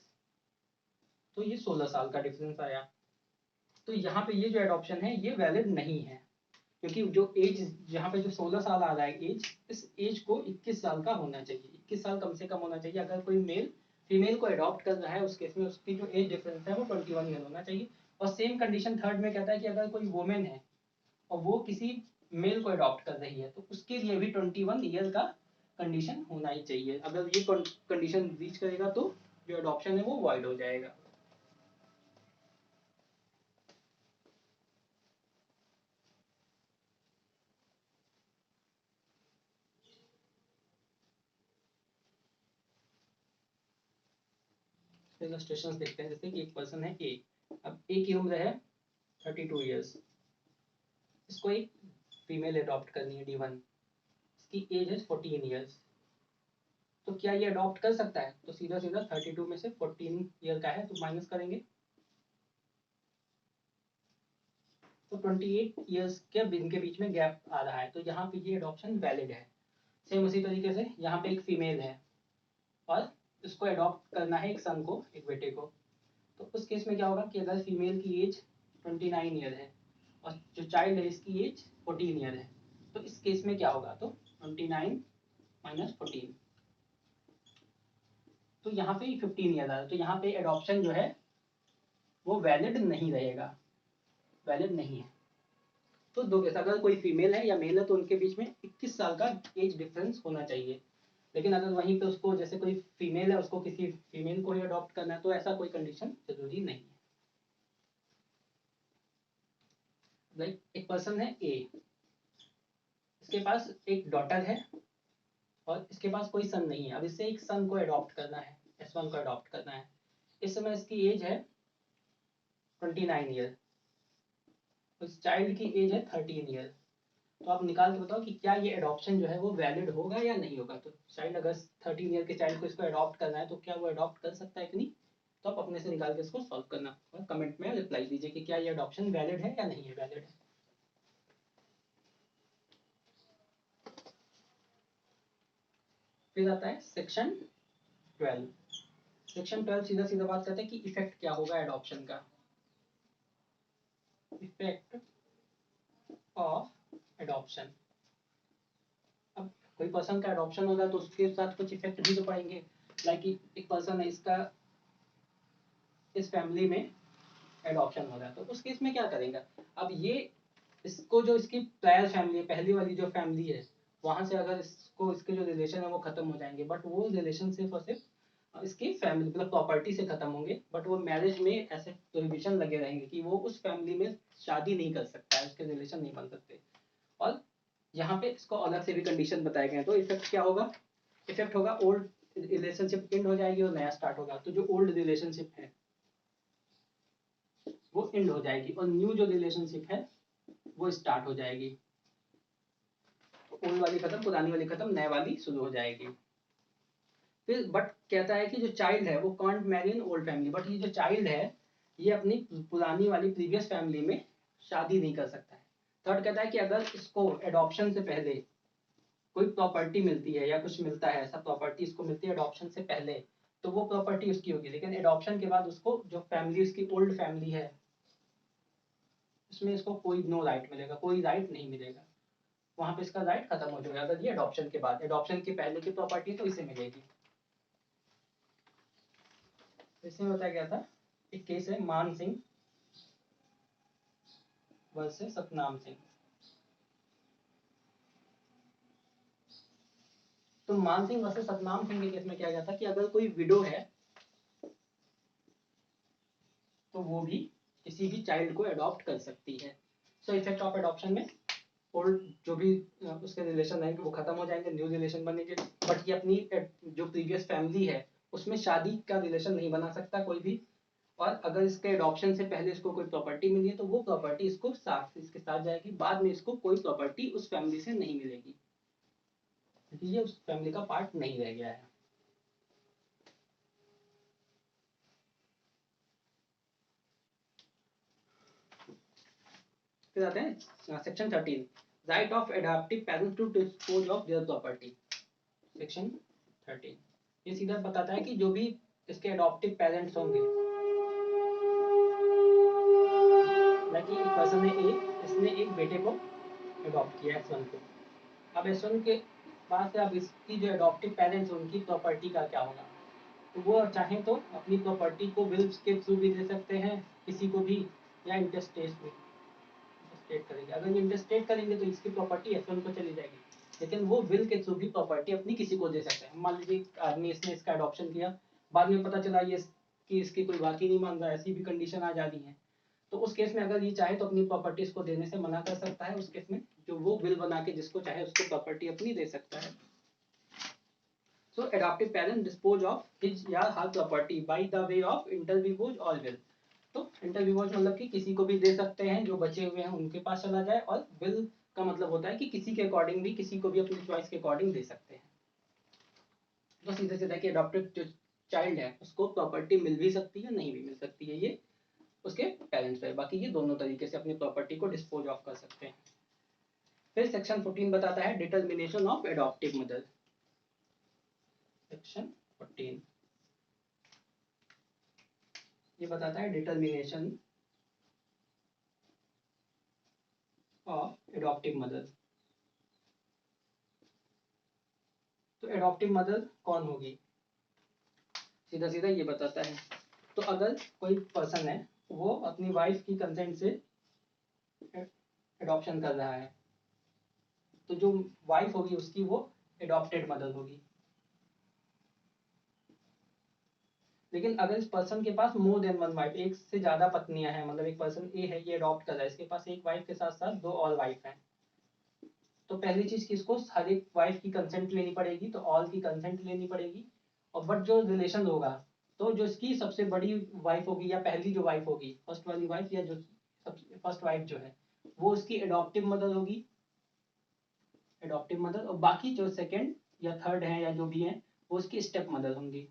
तो ये 16 साल का डिफरेंस आया। तो यहाँ पे ये जो एडॉप्शन है ये वैलिड नहीं है, क्योंकि जो एज यहाँ पे जो 16 साल आ रहा है एज, इस एज को 21 साल का होना चाहिए, 21 साल कम से कम होना चाहिए। अगर कोई मेल फीमेल को अडॉप्ट कर रहा है उस केस में उसकी जो एज डिफरेंस है वो 21 ईयर होना चाहिए। और सेम कंडीशन थर्ड में कहता है कि अगर कोई वुमेन है और वो किसी मेल को अडॉप्ट कर रही है तो उसके लिए भी 21 ईयर का कंडीशन होना ही चाहिए। अगर ये कंडीशन रीच करेगा तो जो अडॉप्शन है वो वॉइड हो जाएगा। इलस्ट्रेशंस देखते हैं, जैसे कि एक पर्सन है ए, अब ए की उम्र है 32 ईयर्स, इसको एक फीमेल अडॉप्ट करनी है D1, इसकी एज है 14 ईयर्स। तो क्या ये अडॉप्ट कर सकता है, तो सीधा सीधा 32 में से 14 ईयर का है तो माइनस करेंगे, तो 28 ईयर्स के इनके बीच में गैप आ रहा है, तो यहाँ पे ये अडॉप्शन वैलिड है। सेम उसी तरीके से यहाँ पे एक फीमेल है और इसको अडॉप्ट करना है एक सन को, एक बेटे को, तो उस केस में क्या होगा कि अगर फीमेल की एज 29 ईयर है और जो चाइल्ड है इसकी एज 14 ईयर है, तो इस केस में क्या होगा, तो 29 माइनस 14, तो यहाँ पे 15 ईयर आ रहा है, तो यहाँ पे एडॉप्शन जो है वो वैलिड नहीं रहेगा, वैलिड नहीं है। तो दो केस, अगर कोई फीमेल है या मेल है तो उनके बीच में 21 साल का एज डिफरेंस होना चाहिए। लेकिन अगर वहीं पे उसको, जैसे कोई फीमेल है उसको किसी फीमेल को ही अडॉप्ट करना है तो ऐसा कोई कंडीशन जरूरी नहीं है। लाइक एक पर्सन है ए, इसके पास एक डॉटर है और इसके पास कोई सन नहीं है। अब इससे एक सन को अडॉप्ट करना है, S1 को अडॉप्ट करना है। इस समय इसकी एज है 29 ईयर, उस चाइल्ड की एज है 13 ईयर। तो आप निकाल के बताओ कि क्या ये एडॉप्शन जो है वो वैलिड होगा या नहीं होगा। तो चाइल्ड, अगर 13 ईयर के चाइल्ड को इसको अडॉप्ट करना है तो क्या वो अडॉप्ट कर सकता है कि नहीं। तो आप अपने से निकाल के इसको सॉल्व करना और कमेंट में रिप्लाई दीजिए कि क्या ये एडॉप्शन वैलिड है या नहीं है वैलिड है। फिर आता है सेक्शन 12। सेक्शन 12 सीधा सीधा बात करते हैं कि इफेक्ट क्या होगा एडॉप्शन का। Effect of adoption. अब कोई पर्सन का एडॉप्शन होगा तो उसके साथ कुछ इफेक्ट भी तो पड़ेंगे। लाइक एक पर्सन है, इसका इस फैमिली में एडॉप्शन हो रहा है तो उस केस में क्या करेंगे। अब ये इसको, जो इसकी प्रायर फैमिली है, पहली वाली जो फैमिली है, वहां से अगर इसको, इसके जो रिलेशन है वो खत्म हो जाएंगे, बट वो रिलेशन सिर्फ और सिर्फ इसकी फैमिली मतलब प्रॉपर्टी से खत्म होंगे। बट वो मैरिज में ऐसे प्रोहिबिशन लगे रहेंगे कि वो उस फैमिली में शादी नहीं कर सकता है, उसके रिलेशन नहीं बन सकते। और यहाँ पे इसको अलग से भी कंडीशन बताए गए हैं। तो इफेक्ट क्या होगा, इफेक्ट होगा ओल्ड रिलेशनशिप एंड हो जाएगी और नया स्टार्ट होगा। तो जो ओल्ड रिलेशनशिप है वो एंड हो जाएगी और न्यू जो रिलेशनशिप है वो स्टार्ट हो जाएगी। ओल्ड वाली खत्म, पुरानी वाली खत्म, नए वाली शुरू हो जाएगी। फिर बट कहता है कि जो चाइल्ड है वो can't marry in old family. But ये जो चाइल्ड है ये अपनी पुरानी वाली प्रीवियस फैमिली में शादी नहीं कर सकता है। थर्ड कहता है कि अगर इसको एडॉप्शन से पहले कोई प्रॉपर्टी मिलती है या कुछ मिलता है, ऐसा प्रॉपर्टी इसको मिलती है एडॉप्शन से पहले, तो वो प्रॉपर्टी उसकी होगी। लेकिन एडॉप्शन के बाद उसको जो फैमिली उसकी ओल्ड फैमिली है उसमें इसको कोई नो राइट मिलेगा, कोई राइट नहीं मिलेगा। वहां पे इसका राइट खत्म हो जाएगा। अगर ये एडॉप्शन के बाद, एडॉप्शन के पहले की प्रॉपर्टी है तो इसे मिलेगी। इसमें बताया गया था, एक केस है मान सिंह वर्सेस सतनाम सिंह। तो मान सिंह वर्सेस सतनाम सिंह के केस में क्या गया था कि अगर कोई विडो है तो वो भी किसी भी चाइल्ड को अडॉप्ट कर सकती है। सो इफेक्ट ऑफ एडॉप्शन में ओल्ड जो भी उसके रिलेशन रहेंगे वो खत्म हो जाएंगे, न्यू रिलेशन बनेंगे। बट ये अपनी जो प्रीवियस फैमिली है उसमें शादी का रिलेशन नहीं बना सकता कोई भी। और अगर इसके एडॉप्शन से पहले इसको कोई प्रॉपर्टी मिली है तो वो प्रॉपर्टी इसको साथ इसके साथ जाएगी, बाद में इसको कोई प्रॉपर्टी उस फैमिली से नहीं मिलेगी क्योंकि ये उस फैमिली का पार्ट नहीं रह गया है। फिर आते हैं section 13, right of adoptive parents to dispose of their property. Section 13 ये सीधा बताता है कि जो भी इसके एडॉप्टिव पेरेंट्स होंगे, लाइक एक पर्सन है ए, इसने एक बेटे को अडॉप्ट किया S1 को। अब S1 के बाद से अब इसकी जो एडॉप्टिव पेरेंट्स उनकी प्रॉपर्टी का क्या होगा। तो वो चाहे तो अपनी प्रॉपर्टी को विल के थ्रू भी दे सकते हैं किसी को भी, या इंटरस्टेट में इंटरस्टेट करेंगे। अगर ये इंटरस्टेट करेंगे तो इसकी प्रॉपर्टी S1 को चली जाएगी, लेकिन वो विल के थ्रू भी प्रॉपर्टी अपनी किसी को दे सकते हैं। मान लीजिए आदमी इसने इसका अडॉप्शन किया, बाद में पता चला ये कि इसकी कोई बात ही नहीं मान रहा, ऐसी भी कंडीशन आ जाती है। तो उस केस में अगर ये चाहे तो अपनी प्रॉपर्टी इसको देने से मना कर सकता है। उस केस में जो वो विल बना के जिसको चाहे उसको प्रॉपर्टी अपनी दे सकता है। So adoptive parent dispose of his या her property by the way of intervivos or will। तो intervivos मतलब कि किसी को भी दे सकते हैं, जो बचे हुए हैं उनके पास चला जाए। और will का मतलब होता है कि किसी के अकॉर्डिंग भी, किसी को भी अपनी चॉइस के अकॉर्डिंग दे सकते हैं। तो सीधे सीधे कि अडॉप्टेड जो चाइल्ड है उसको प्रॉपर्टी मिल भी सकती है, नहीं भी मिल सकती है, ये उसके पेरेंट्स पे। बाकी ये दोनों तरीके से अपनी प्रॉपर्टी को डिस्पोज ऑफ कर सकते हैं। फिर सेक्शन 14 बताता है determination of adaptive mother. Section 14 ये बताता है डिटर्मिनेशन ऑफ एडॉप्टिव मदर। तो एडॉप्टिव मदर कौन होगी। सीधा सीधा ये बताता है। तो अगर कोई पर्सन है वो अपनी वाइफ की कंसेंट से एडॉप्शन कर रहा है तो जो वाइफ होगी उसकी वो एडॉप्टेड मदर होगी। लेकिन अगर इस पर्सन के पास मोर देन वन वाइफ, एक से ज्यादा पत्नियां हैं, मतलब एक पर्सन ए है ये अडॉप्ट कर रहा है, इसके पास एक वाइफ के साथ साथ दो और वाइफ हैं, तो पहली चीज कि इसको हर एक वाइफ की कंसेंट लेनी पड़ेगी, तो ऑल की कंसेंट लेनी पड़ेगी। और बट जो रिलेशन होगा तो जो इसकी सबसे बड़ी वाइफ होगी या पहली जो वाइफ होगी फर्स्ट वाली वाइफ या जो सबसे फर्स्ट वाइफ जो है वो उसकी एडॉप्टिव मदर होगी, एडॉप्टिव मदर। और बाकी जो सेकंड या थर्ड है या जो भी है वो उसकी स्टेप मदर होंगी।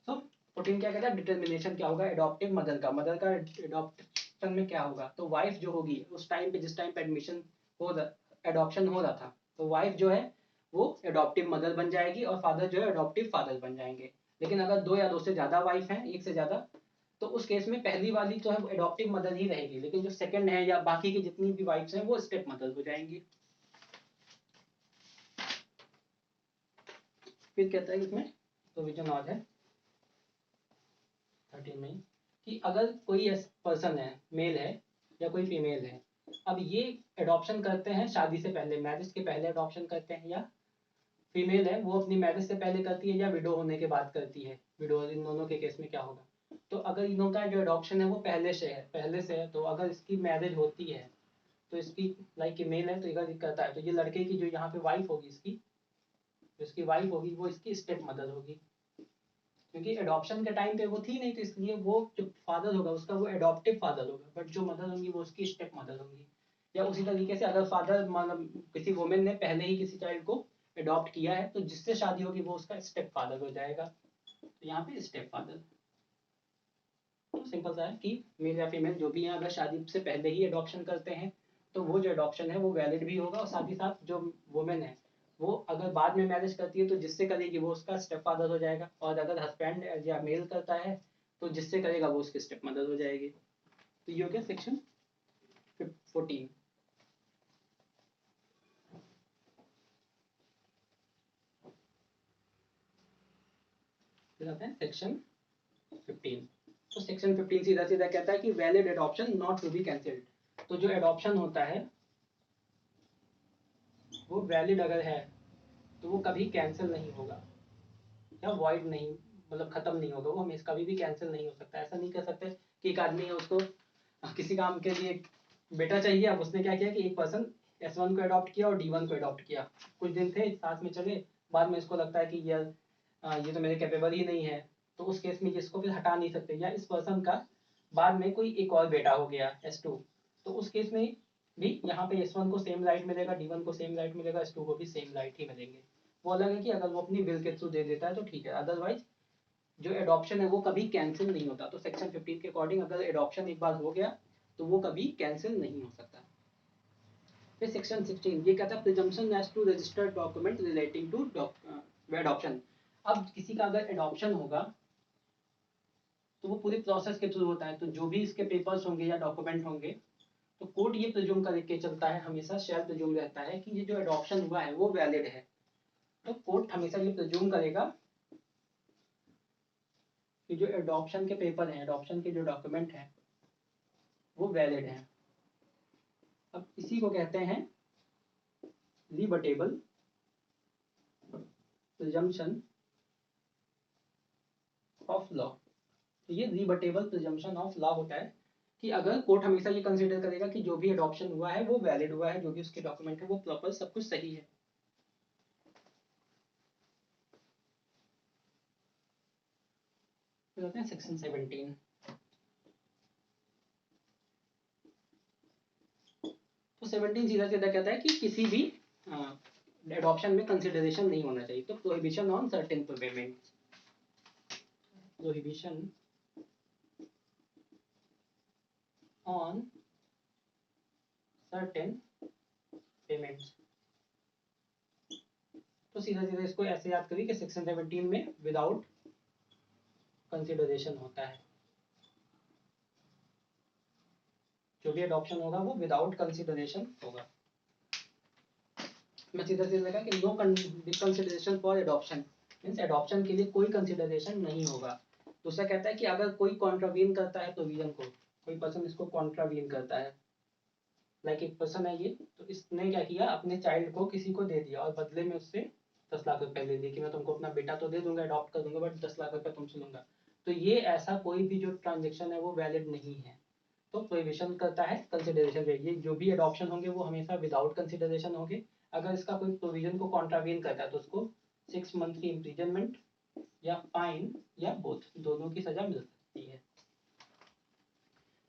तो 14 क्या कहता है, डिटर्मिनेशन क्या होगा एडॉप्टिव मदर का एडॉप्शन में क्या होगा। तो वाइफ जो होगी उस टाइम पे जिस टाइम पे एडमिशन हो रहा एडॉप्शन हो रहा था तो वाइफ जो है वो एडॉप्टिव मदर बन जाएगी और फादर जो है एडॉप्टिव फादर बन जाएंगे। लेकिन अगर दो या दो से ज्यादा वाइफ हैं, एक से ज्यादा, तो उस केस में पहली वाली तो है एडॉप्टिव मदर ही रहेगी, लेकिन जो सेकंड है या बाकी की जितनी भी वाइफ्स हैं वो स्टेप मदर हो जाएंगी। फिर कहता है इसमें प्रोविजन और है 13 में कि अगर कोई पर्सन है, मेल है या कोई फीमेल है, अब ये एडॉप्शन करते हैं शादी से पहले, मैरिज के पहले एडॉप्शन करते हैं, या फीमेल है वो अपनी मैरिज से पहले करती है या विडो होने के बाद करती है, विडो, इन दोनों के केस में क्या होगा। तो अगर इनों का जो एडॉप्शन है वो पहले से है तो अगर इसकी मैरिज होती है तो इसकी लाइक मेल है तो इधर करता है तो ये लड़के की जो यहाँ पे वाइफ होगी इसकी, जो इसकी वाइफ होगी वो इसकी स्टेप मदर होगी, क्योंकि एडॉप्शन के टाइम पे वो थी नहीं तो इसलिए वो जो फादर होगा उसका वो एडॉप्टिव फादर होगा, बट जो मदर होंगी वो उसकी स्टेप मदर होंगी। या उसी तरीके से अगर फादर मतलब किसी वुमेन ने पहले ही किसी चाइल्ड को एडॉप्ट किया है तो जिससे शादी होगी वो उसका स्टेप फादर हो जाएगा। तो यहाँ पे स्टेप फादर तो सिंपल सा है कि मेल या फीमेल जो भी है अगर शादी से पहले ही एडॉप्शन करते हैं तो वो जो एडॉप्शन है वो वैलिड भी होगा, और साथ ही साथ जो वुमेन है वो अगर बाद में मैरिज करती है तो जिससे करेगी वो उसका स्टेप फादर हो जाएगा, और अगर हस्बैंड या मेल करता है तो जिससे करेगा वो उसकी स्टेप मदर हो जाएगी। तो ये हो गया सेक्शन 14। फिर आते हैं सेक्शन 15। तो सेक्शन 15 सीधा सीधा कहता है कि valid adoption not to be cancelled. तो जो एडॉप्शन होता है वो वैलिड अगर है तो वो कभी कैंसिल नहीं होगा या वॉइड नहीं, मतलब खत्म नहीं होगा, वो हमें कभी भी कैंसिल नहीं हो सकता। ऐसा नहीं कर सकते कि एक आदमी है उसको किसी काम के लिए बेटा चाहिए, अब उसने क्या किया कि एक पर्सन S1 को अडॉप्ट किया और D1 को अडॉप्ट किया, कुछ दिन थे साथ में चले, बाद में इसको लगता है कि यार ये तो मेरे कैपेबल ही नहीं है, तो उस केस में इसको फिर हटा नहीं सकते। या इस पर्सन का बाद में कोई एक और बेटा हो गया S2, तो उस केस में भी यहाँ पे S1 को सेम राइट मिलेगा, D1 को सेम राइट मिलेगा, S2 को भी सेम राइट ही मिलेंगे। वो अलग है कि अगर वो अपनी विल के थ्रू दे देता है तो ठीक है, अदरवाइज जो एडॉप्शन है वो कभी कैंसिल नहीं होता। तो सेक्शन 15 के अकॉर्डिंग अगर एडॉप्शन एक बार हो गया तो वो कभी कैंसिल नहीं हो सकता। फिर सेक्शन 16 ये कहता है presumption as to registered document relating to adoption. अब किसी का अगर एडॉप्शन होगा तो वो पूरी प्रोसेस के थ्रू होता है, तो जो भी इसके पेपर्स होंगे या डॉक्यूमेंट होंगे तो कोर्ट ये प्रिज्यूम करके चलता है, हमेशा शेयर प्रिज्यूम रहता है कि ये जो एडॉप्शन हुआ है वो वैलिड है। तो कोर्ट हमेशा ये प्रिज्यूम करेगा कि जो एडॉप्शन के पेपर हैं, एडॉप्शन के जो डॉक्यूमेंट हैं वो वैलिड हैं। अब इसी को कहते हैं रिबटेबल प्रिजम्पशन ऑफ लॉ। तो ये रिबटेबल प्रिजम्पशन ऑफ लॉ होता है कि अगर कोर्ट हमेशा ये कंसीडर करेगा कि जो भी एडॉप्शन हुआ है वो वैलिड हुआ है, जो भी उसके डॉक्यूमेंट है वो प्रॉपर सब कुछ सही है। फिर आते हैं सेक्शन 17। तो 17 सीधा सीधा कहता है कि किसी भी एडॉप्शन में कंसिडरेशन नहीं होना चाहिए। तो prohibition on certain payment, prohibition on certain payments. तो सीधा सीधा इसको ऐसे याद करिए कि सेक्शन 17 में विदाउट कंसिडरेशन होता है, जो भी एडॉप्शन होगा वो विदाउट कंसिडरेशन होगा। मैं सीधा सीधा लगा कि no consideration for adoption means adoption के लिए कोई कंसिडरेशन नहीं होगा। दूसरा कहता है कि अगर कोई कॉन्ट्रावीन करता है प्रोविजन को, कोई पर्सन इसको कॉन्ट्रावीन करता है, लाइक एक पर्सन है ये, तो इसने क्या किया, अपने चाइल्ड को किसी को दे दिया और बदले में उससे 10 लाख रुपए ले लिए कि मैं तुमको अपना बेटा तो दे दूंगा, अडॉप्ट कर दूंगा, बट 10 लाख रुपए तुमसे लूंगा। तो ये ऐसा कोई भी जो ट्रांजेक्शन है वो वैलिड नहीं है। तो प्रोहिबिशन करता है कंसिडरेशन पे। ये जो भी अडॉप्शन होंगे वो हमेशा विदाउट कंसिडरेशन होंगे। अगर इसका कोई प्रोविजन को कॉन्ट्रावीन करता है तो उसको 6 मंथ की इम्प्रिजनमेंट या फाइन या बोथ, दोनों की सजा मिल सकती है।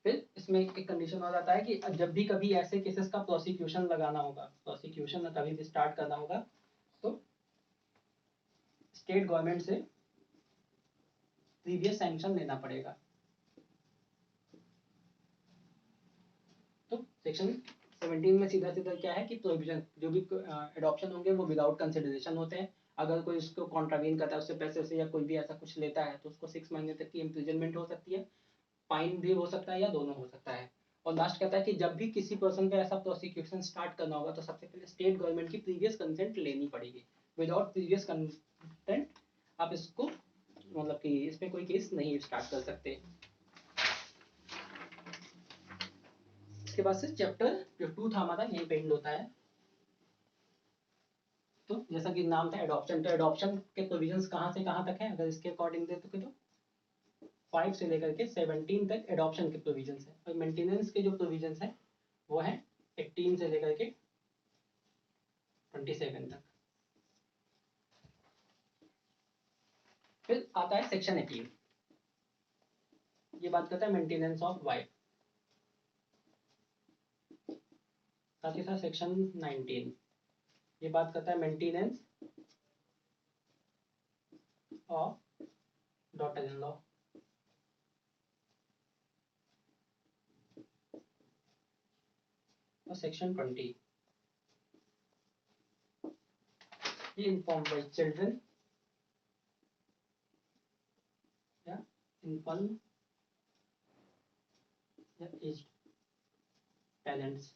फिर इसमें एक कंडीशन और आता है कि जब भी कभी ऐसे केसेस का प्रोसिक्यूशन लगाना होगा, प्रोसिक्यूशन कभी भी स्टार्ट करना होगा, तो स्टेट गवर्नमेंट से प्रीवियस सैंक्शन लेना पड़ेगा। तो सेक्शन 17 में सीधा सीधा क्या है कि प्रोहिबिशन, जो भी एडॉप्शन होंगे वो विदाउट कंसिडरेशन होते हैं। अगर कोई उसको कॉन्ट्रावीन करता है, उससे पैसे से या कोई भी ऐसा कुछ लेता है, तो उसको 6 महीने तक की इम्प्रिजनमेंट हो सकती है, फाइन भी हो सकता है या दोनों हो सकता है। और लास्ट कहता है कि जब भी किसी पर्सन पे ऐसा प्रोसिक्यूशन स्टार्ट करना होगा तो सबसे पहले स्टेट गवर्नमेंट की प्रीवियस कंसेंट लेनी पड़ेगी। विदाउट प्रीवियस कंसेंट आप इसको मतलब कि इसमें कोई केस नहीं स्टार्ट कर सकते। इसके बाद से चैप्टर जो 2 था हमारा यही पेंड होता है। तो जैसा कि नाम था एडॉप्शन, तो एडॉप्शन के प्रोविजंस कहाँ से कहाँ तक हैं, अगर इसके अकॉर्डिंग देखोगे तो 5 से लेकर के 17 तक एडॉप्शन के प्रोविजंस हैं। और मेंटेनेंस के जो प्रोविजंस हैं वो हैं 18 से लेकर के 27 तक। फिर आता है सेक्शन 18, ये बात करता है मेंटेनेंस ऑफ वाइफ। साथ ही साथ सेक्शन 19 ये बात करता है maintenance of daughter in law. और सेक्शन 20 ये इन्फॉर्म बाय चिल्ड्रन या इन्फॉर्म या एज्ड पेरेंट्स।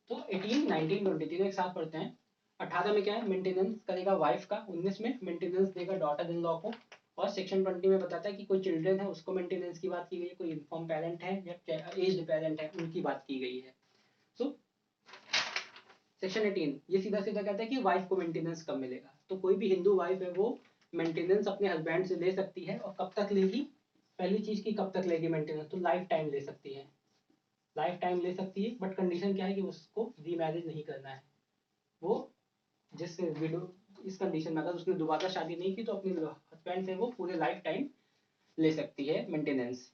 तो 18, 19, 20 तीनों एक साथ पढ़ते हैं। 18 में क्या है, मेंटेनेंस करेगा वाइफ का। 19 में मेंटेनेंस देगा डॉटर इन लॉ को। और सेक्शन 20 में बताता है कि कोई चिल्ड्रन है उसको मेंटेनेंस की बात की गई है, कोई इन्फॉर्म पेरेंट है या एज्ड पेरेंट है उनकी बात की गई है। तो सेक्शन 18 ये सीधा सीधा कहता है कि वाइफ को मेंटेनेंस कब मिलेगा। तो कोई भी हिंदू वाइफ है वो मेंटेनेंस अपने हस्बैंड से ले सकती है। और कब तक लेगी, पहली चीज की कब तक लेगी मेंटेनेंस, तो लाइफ टाइम ले सकती है, लाइफ टाइम ले सकती है। बट कंडीशन क्या है कि उसको रीमैरिज नहीं करना है। वो जिस विडो, इस कंडीशन में अगर उसने दोबारा शादी नहीं की तो अपने हस्बैंड से वो पूरे लाइफ टाइम ले सकती है मेंटेनेंस।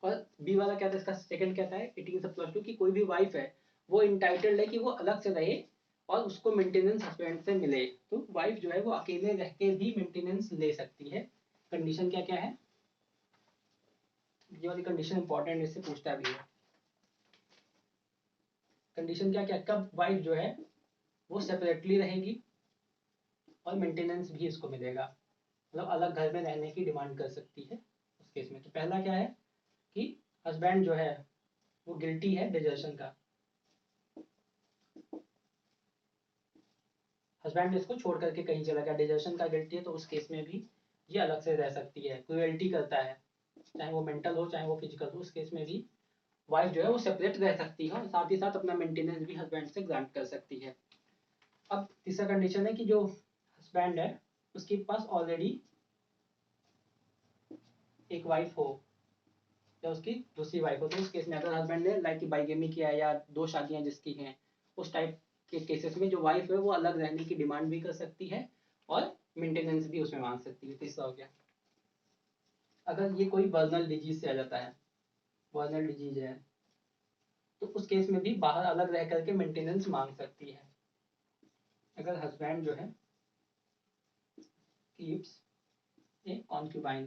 और बी वाला क्या था, इसका सेकंड कहता है 18+2 की कोई भी वाइफ है वो इंटाइटल्ड है कि वो अलग से रहे और उसको मेंटेनेंस हस्बैंड से मिले। तो वाइफ जो है वो अकेले रह के भी मेंटेनेंस ले सकती है। कंडीशन क्या क्या है, ये वाली कंडीशन इंपॉर्टेंट, इससे पूछता भी है। कंडीशन क्या क्या, कब वाइफ जो है वो सेपरेटली रहेगी और मेंटेनेंस भी इसको मिलेगा, मतलब अलग घर में रहने की डिमांड कर सकती है उस केस में। तो पहला क्या है कि हस्बैंड जो है वो गिल्टी है डिजर्शन का, हस्बैंड इसको छोड़ करके कहीं चला गया, डिजर्शन का गिल्टी है, तो उस केस में भी ये अलग से रह सकती है। क्रुएल्टी करता है, चाहे वो मेंटल हो चाहे वो फिजिकल हो, उस केस में भी वाइफ जो है वो सेपरेट रह सकती है और साथ ही साथ अपना मेंटेनेंस भी हस्बैंड से ग्रांट कर सकती है। अब तीसरा कंडीशन है कि जो हस्बैंड है उसके पास ऑलरेडी एक वाइफ हो या उसकी दूसरी वाइफ हो। तो उस केस में अगर हस्बैंड ने लाइक बाइगेमी किया है या 2 शादियां जिसकी हैं, उस टाइप के केसेस में जो वाइफ है वो अलग रहने की डिमांड भी कर सकती है और मेंटेनेंस भी उसमें मांग सकती है। तीसरा हो गया अगर ये कोई वर्नल डिजीज से आ जाता है, वर्नल डिजीज है, तो उस केस में भी बाहर अलग रह करके मेंटेनेंस मांग सकती है। अगर हस्बैंड जो है कीप्स ए कॉन्क्यूबाइन,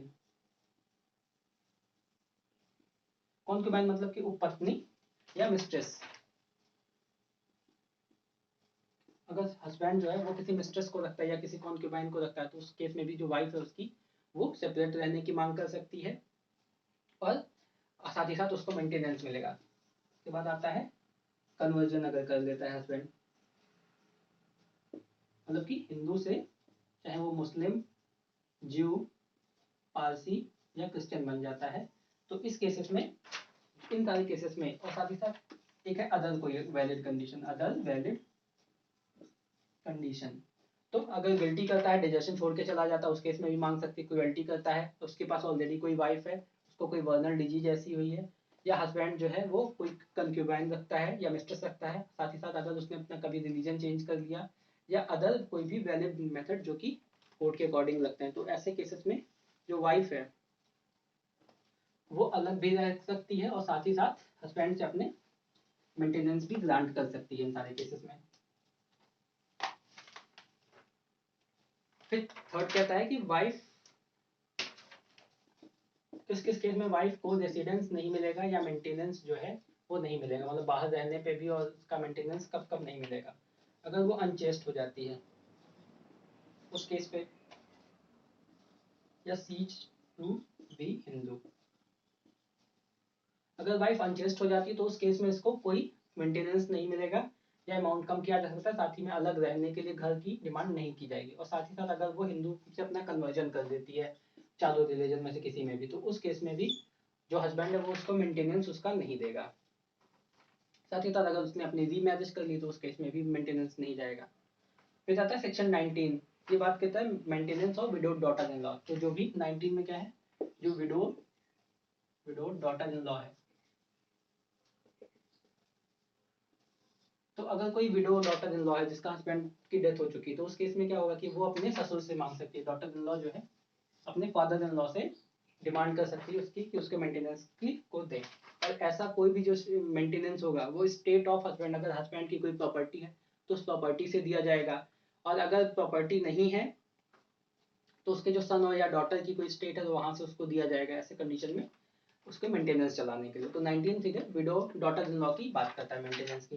कॉन्क्यूबाइन मतलब कि उपपत्नी या मिस्ट्रेस। अगर हस्बैंड जो है वो किसी मिस्ट्रेस को रखता है या किसी कॉन्क्यूबाइन को रखता है तो उस केस में भी जो वाइफ है उसकी वो सेपरेट रहने की मांग कर सकती है और साथ ही साथ उसको मेंटेनेंस मिलेगा। उसके बाद आता है कन्वर्जन, अगर कर लेता है हस्बैंड, मतलब कि हिंदू से चाहे वो मुस्लिम, ज्यू, पारसी या क्रिश्चियन बन जाता है। तो इस केसेस में, इन सारे केसेस में, और साथ ही साथ एक है अदर कोई valid condition, other valid condition. तो अगर गिल्टी करता है, डिजर्शन छोड़ के चला जाता है, उस केस में भी मांग सकती है। कोई गलती करता है, उसके पास ऑलरेडी कोई वाइफ है, उसको कोई वर्नल डिजीज ऐसी हुई है, या हस्बैंड जो है वो कोई कंक्यूबाइन रखता है या मिस्ट्रेस रखता है, साथ ही साथ अगर उसने अपना कभी रिलीजन चेंज कर लिया, या अदर कोई भी वैलिड मेथड जो कि कोर्ट के अकॉर्डिंग लगते हैं, तो ऐसे केसेस में जो वाइफ है वो अलग भी रह सकती है और साथ ही साथ हस्बैंड से अपने मेंटेनेंस भी ग्रांट कर सकती है इन सारे केसेस में। फिर थर्ड कहता है कि वाइफ, किस किस केस में वाइफ को रेसिडेंस नहीं मिलेगा या मेंटेनेंस जो है वो नहीं मिलेगा, मतलब बाहर रहने पे भी, और उसका मेंटेनेंस कब कब नहीं मिलेगा। अगर वो अनचेस्ट हो जाती है उस केस पे, या सीज टू बी हिंदू। अगर वाइफ अनचेस्ट हो जाती है तो उस केस में इसको कोई मेंटेनेंस नहीं मिलेगा या अमाउंट कम किया जा सकता है, साथ ही में अलग रहने के लिए घर की डिमांड नहीं की जाएगी। और साथ ही साथ अगर वो हिंदू से अपना कन्वर्जन कर देती है चारों रिलीजन में से किसी में भी, तो उस केस में भी जो हस्बैंड है वो उसको मेंटेनेंस उसका नहीं देगा। साथ ही साथ अगर उसने अपनी रीमैरिज कर ली तो उस केस में भी मेंटेनेंस नहीं जाएगा। फिर आता है सेक्शन 19, ये बात कहता है maintenance of widowed daughter in law. तो जो भी 19 में क्या है, जो विडोड डॉटर इन लॉ है, तो अगर कोई विडो डॉटर इन लॉ है जिसका हस्बैंड की डेथ हो चुकी है, तो उस केस में क्या होगा कि वो अपने ससुर से मांग सकती है। डॉटर इन लॉ जो है अपने फादर इन लॉ से डिमांड कर सकती है उसकी कि उसके मेंटेनेंस की को दे। और ऐसा कोई भी जो मेंटेनेंस होगा वो स्टेट ऑफ हस्बैंड, अगर हस्बैंड की कोई प्रॉपर्टी है तो उस प्रॉपर्टी से दिया जाएगा, और अगर प्रॉपर्टी नहीं है तो उसके जो सन हो या डॉटर की कोई स्टेट है तो वहां से उसको दिया जाएगा, ऐसे कंडीशन में उसके मेंटेनेंस चलाने के लिए। तो 19 figure window daughter in law की बात करता है मेंटेनेंस की।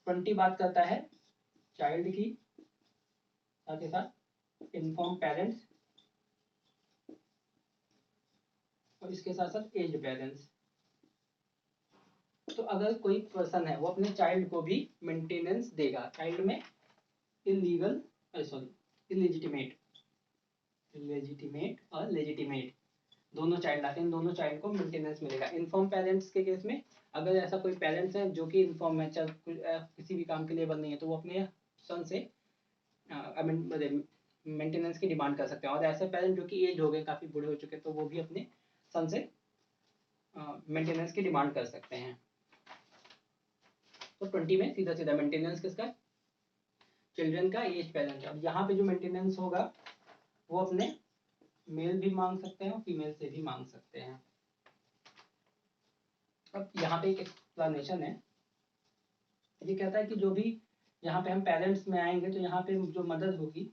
20 बात करता है चाइल्ड की, साथ ही साथ इन्फॉर्म पेरेंट्स, और इसके साथ साथ एज्ड पेरेंट्स। तो अगर कोई पर्सन है वो अपने चाइल्ड को भी मेंटेनेंस देगा, चाइल्ड में इलीगल, सॉरी, इलेजिटिमेट, इलेजिटिमेट और लेजिटिमेट दोनों चाइल्ड आते हैं, दोनों चाइल्ड को मेंटेनेंस मिलेगा। इन्फॉर्म पेरेंट्स के केस में अगर ऐसा कोई पेरेंट्स है जो कि इन्फॉर्म है, किसी भी काम के लिए बंद नहीं है, तो वो अपने सन से मेंटेनेंस की डिमांड कर सकते हैं। और ऐसे पेरेंट जो कि एज हो गए, काफी बूढ़े हो चुके, तो वो भी अपने सन से मेंटेनेंस की डिमांड कर सकते हैं। तो 20 में सीधा सीधा मेंटेनेंस किसका, चिल्ड्रन का, एज पेरेंट का। अब यहाँ पे जो मेंटेनेंस होगा वो अपने मेल भी मांग सकते हैं और फीमेल से भी मांग सकते हैं। अब यहाँ पे एक एक्सप्लेनेशन है, ये कहता है कि जो भी यहाँ पे हम पेरेंट्स में आएंगे तो यहाँ पे जो मदर होगी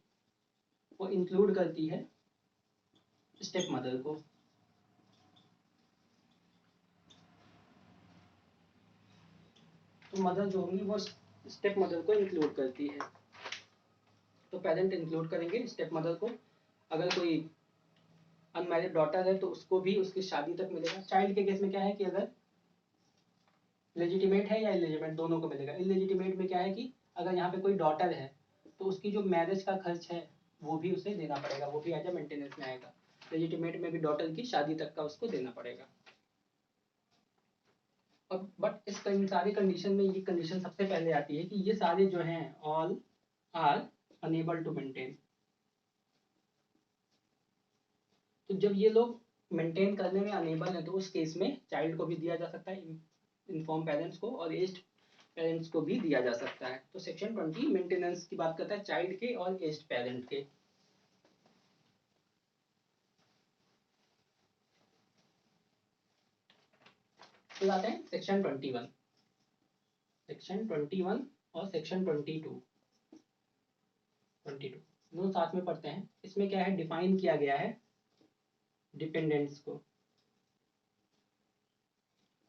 वो इंक्लूड करती है स्टेप मदर को। तो मदर जो होंगी वो स्टेप मदर को इंक्लूड करती है। तो पेरेंट इंक्लूड करेंगे स्टेप मदर को। अगर कोई अनमैरिड डॉटर है तो उसको भी उसकी शादी तक मिलेगा। चाइल्ड के केस में क्या है कि अगर लेजिटिमेट है या इलेजिटिमेट दोनों को मिलेगा। इलेजिटिमेट में क्या है कि अगर यहाँ पे कोई डॉटर है तो उसकी जो मैरिज का खर्च है वो भी उसे देना पड़ेगा, वो भी एज ए मेंटेनेंस में आएगा। लेजिटिमेट में भी डॉटर की शादी तक का उसको देना पड़ेगा। और बट इस सारी कंडीशन में ये कंडीशन सबसे पहले आती है कि ये सारे जो हैं all are unable to maintain. तो जब ये लोग मेंटेन करने में अनेबल है तो उस केस में चाइल्ड को भी दिया जा सकता है, इन्फॉर्म पेरेंट्स को, और एज्ड पेरेंट्स को भी दिया जा सकता है। तो सेक्शन 20 मेंटेनेंस की बात करता है चाइल्ड के और एज्ड पेरेंट के। फिर आते हैं सेक्शन 21, सेक्शन 21 और सेक्शन 22, 22 दोनों साथ में पढ़ते हैं। इसमें क्या है, डिफाइन किया गया है डिपेंडेंट्स को,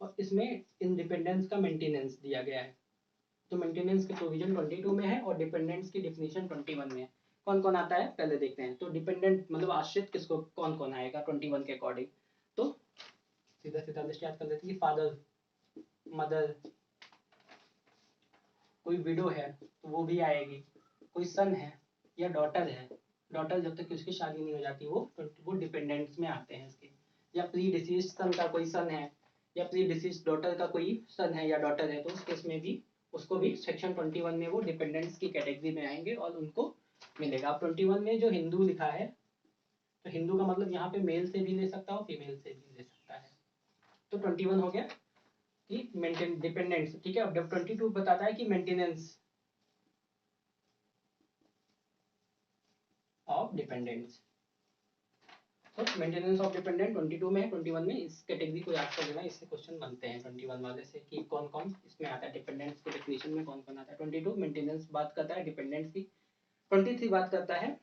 और इसमें इंडिपेंडेंस का मेंटेनेंस दिया गया है। तो मेंटेनेंस के प्रोविजन 22 में है और डिपेंडेंट्स की डेफिनेशन 21 में है। कौन कौन आता है पहले देखते हैं। तो डिपेंडेंट मतलब आश्रित किसको, कौन कौन आएगा 21 के अकॉर्डिंग। तो सीधा सीधा लिस्ट याद कर लेते हैं कि फादर, मदर, कोई विडो है तो वो भी आएगी, कोई सन है या डॉटर है, डॉटर जब तक कि उसकी शादी नहीं हो जाती वो डिपेंडेंट्स में आते हैं इसके, या प्री डिसीज्ड सन का कोई सन है या प्री डिसीज्ड डॉटर का कोई सन है या डॉटर है, तो उस केस में भी उसको भी सेक्शन 21 में वो डिपेंडेंट्स की कैटेगरी में आएंगे और उनको मिलेगा। अब 21 में जो हिंदू लिखा है, तो हिंदू का मतलब यहाँ पे मेल से भी ले सकता हो फीमेल से भी ले सकता है। तो 21 हो गया कि मेंटेन डिपेंडेंट्स, ठीक है। अब जब 22 बताता है कि मेंटेनेंस ऑफ डिपेंडेंट्स, तो मेंटेनेंस ऑफ डिपेंडेंट 22 में है, 21 में इस कैटेगरी को याद कर लेना, इससे क्वेश्चन बनते हैं 21 वाले से कि कौन कौन इसमें आता है, डिपेंडेंट्स के डेफिनेशन में कौन कौन आता है। 22 मेंटेनेंस बात करता है डिपेंडेंट्स की। 23 बात करता है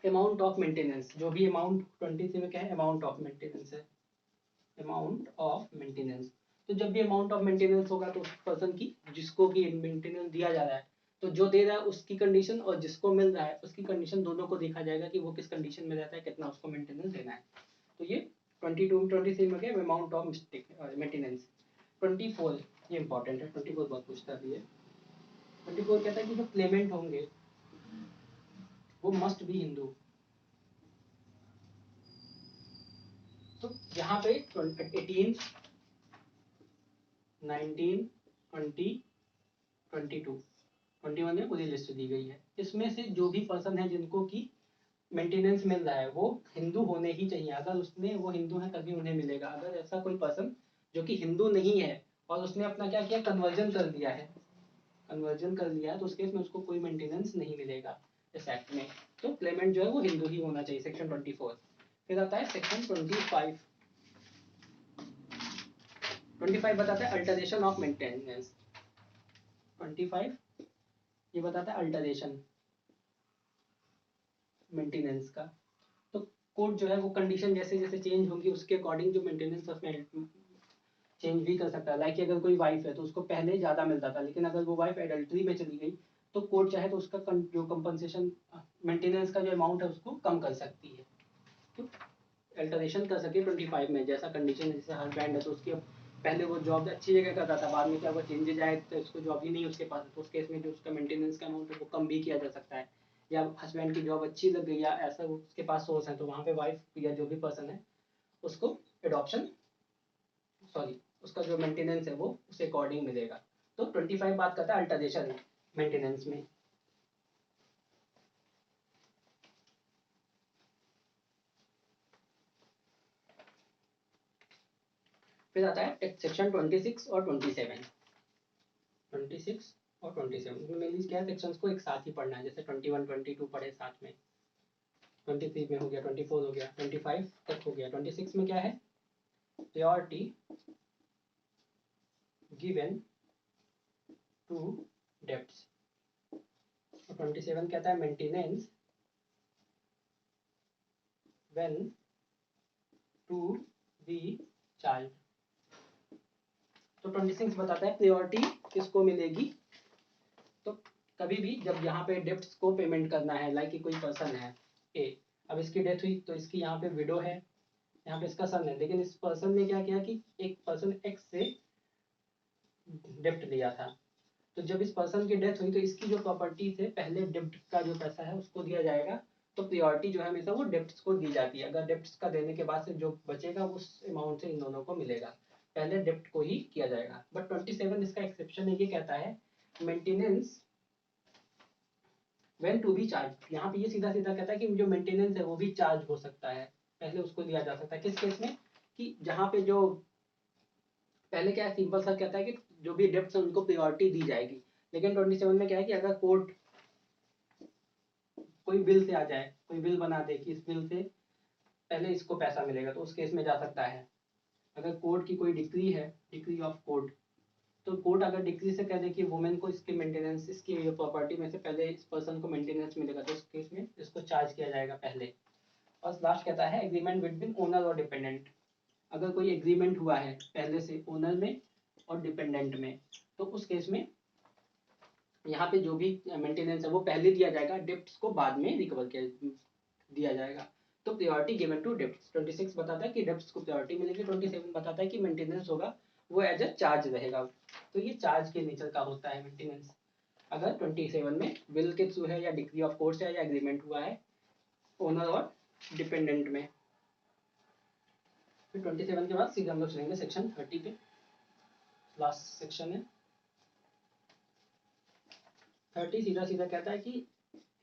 अमाउंट ऑफ मेंटेनेंस, जो भी अमाउंट 23 में क्या है, अमाउंट ऑफ मेंटेनेंस है, अमाउंट ऑफ मेंटेनेंस। तो जब भी अमाउंट ऑफ मेंटेनेंस होगा तो उस पर्सन की जिसको भी मेंटेनेंस दिया जा रहा है, तो जो दे रहा है उसकी कंडीशन और जिसको मिल रहा है उसकी कंडीशन, दोनों को देखा जाएगा कि वो किस कंडीशन में रहता है, कितना उसको मेंटेनेंस देना है। तो ये 22 23 में क्या है, अमाउंट ऑफ मेंटेनेंस। 24 ये इंपॉर्टेंट है, 24 बहुत पूछता है। 24 कहता है कि जो क्लेमेंट होंगे वो मस्ट बी हिंदू। तो यहाँ पे 18 19 20 22 21 में पूरी लिस्ट दी गई है। इसमें से जो भी पर्सन है जिनको की मेंटेनेंस मिल रहा है वो हिंदू होने ही चाहिए। अगर उसमें वो हिंदू है तभी उन्हें मिलेगा। अगर ऐसा कोई पर्सन जो कि हिंदू नहीं है और उसने अपना क्या किया, कन्वर्जन कर दिया है, कन्वर्जन कर लिया है, तो उस केस में उसको कोई मेंटेनेंस नहीं मिलेगा इस एक्ट में। तो क्लेमेंट जो है वो हिंदू ही होना चाहिए, सेक्शन 24। फिर आता है सेक्शन 25। 25 बताता है अल्टरेशन ऑफ मेंटेनेंस। 25 ये बताता है अल्टरेशन मेंटेनेंस का। तो कोड जो है वो कंडीशन जैसे जैसे चेंज होंगी उसके अकॉर्डिंग जो मेंटेनेंस उसमें चेंज भी कर सकता है। लाइक अगर कोई वाइफ है तो उसको पहले ज्यादा मिलता था, लेकिन अगर वो वाइफ एडल्ट्री में चली गई तो कोर्ट चाहे तो उसका जो कंपनसेशन मेंटेनेंस का जो अमाउंट है उसको कम कर सकती है, तो अल्टरेशन कर सके 25 में। जैसा कंडीशन जैसे हस्बैंड है तो उसकी पहले वो जॉब अच्छी जगह करता था, बाद में क्या वो चेंजेज आए तो उसको जॉब ही नहीं उसके पास, तो उस केस में जो उसका मेंटेनेंस का अमाउंट है वो कम भी किया जा सकता है। या हस्बैंड की जॉब अच्छी लग गई या ऐसा उसके पास सोर्स है तो वहाँ पे वाइफ या जो भी पर्सन है उसको एडॉप्शन सॉरी उसका जो मेंटेनेंस है वो उस अकॉर्डिंग मिलेगा। तो 25 बात करता है अल्टरेशन मेंटेनेंस में। फिर आता है सेक्शन 26 और 27। 26 और 27 मेनली क्या सेक्शंस को एक साथ ही पढ़ना है, जैसे 21 22 पढ़े साथ में, 23 में हो गया, 24 हो गया, 25 तक हो गया। 26 में क्या है, प्रायोरिटी गिवन टू डेब्ट्स। 27 कहता है maintenance when to be charge. तो 26 बताता है प्रायोरिटी किसको मिलेगी, तो कभी भी जब यहाँ पे डेब्ट्स को पेमेंट करना है, लाइक कि कोई पर्सन है ए, अब इसकी डेथ हुई तो इसकी यहाँ पे विडो है, यहाँ पे इसका सन है, लेकिन इस पर्सन ने क्या किया कि एक पर्सन एक्स से डेब्ट लिया था, तो जब इस पर्सन की डेथ हुई तो इसकी जो प्रॉपर्टी से पहले डेब्ट का जो पैसा है उसको दिया जाएगा। तो प्रायोरिटी जो है हमेशा वो डेब्ट्स को दी जाती है। अगर डेब्ट्स का देने के बाद से जो बचेगा उस अमाउंट से इन दोनों को मिलेगा, पहले डेब्ट को ही किया जाएगा। बट 27 इसका एक्सेप्शन है, ये कहता है maintenance when to be charge. यहाँ पे ये सीधा सीधा कहता है कि जो मेंटेनेंस है वो भी चार्ज हो सकता है, पहले उसको दिया जा सकता है। किस केस में, कि जहाँ पे जो पहले क्या है, सिंपल सा कहता है कि जो भी डेब्ट्स है उनको प्रायोरिटी दी जाएगी। लेकिन 27 में क्या है कि अगर कोर्ट कोई बिल से आ जाए, कोई बिल बना दे कि इस बिल से पहले इसको पैसा मिलेगा, तो उस केस में जा सकता है। अगर कोर्ट की कोई डिक्री है, डिक्री ऑफ कोर्ट, तो कोर्ट अगर डिक्री से कह दे कि वुमेन को इसके मेंटेनेंस, इसकी प्रॉपर्टी में से पहले इस पर्सन को मेंटेनेंस मिलेगा, तो उस केस में इसको चार्ज किया जाएगा पहले। और लास्ट कहता है एग्रीमेंट बिटवीन ओनर और डिपेंडेंट। अगर कोई एग्रीमेंट हुआ है पहले से ओनर में और डिपेंडेंट में, तो उस केस में यहाँ पे जो भी मेंटेनेंस है वो पहले दिया जाएगा, डेब्ट्स को बाद में रिकवर किया दिया जाएगा। तो प्रायोरिटी गिवन टू डेब्ट्स। 26 बताता है कि डेब्ट्स को प्रायोरिटी मिलेगी, 27 बताता है कि मेंटेनेंस होगा वो एज अ चार्ज रहेगा। तो ये चार्ज के नेचर का होता है मेंटेनेंस। अगर 27 में विल के थ्रू है या डिग्री ऑफ कोर्स है या एग्रीमेंट हुआ है ओनर और डिपेंडेंट में। फिर 27 के बाद सीधे हम लोग चलेंगे सेक्शन 30 पे, लास्ट सेक्शन है 30। सीधा सीधा कहता है कि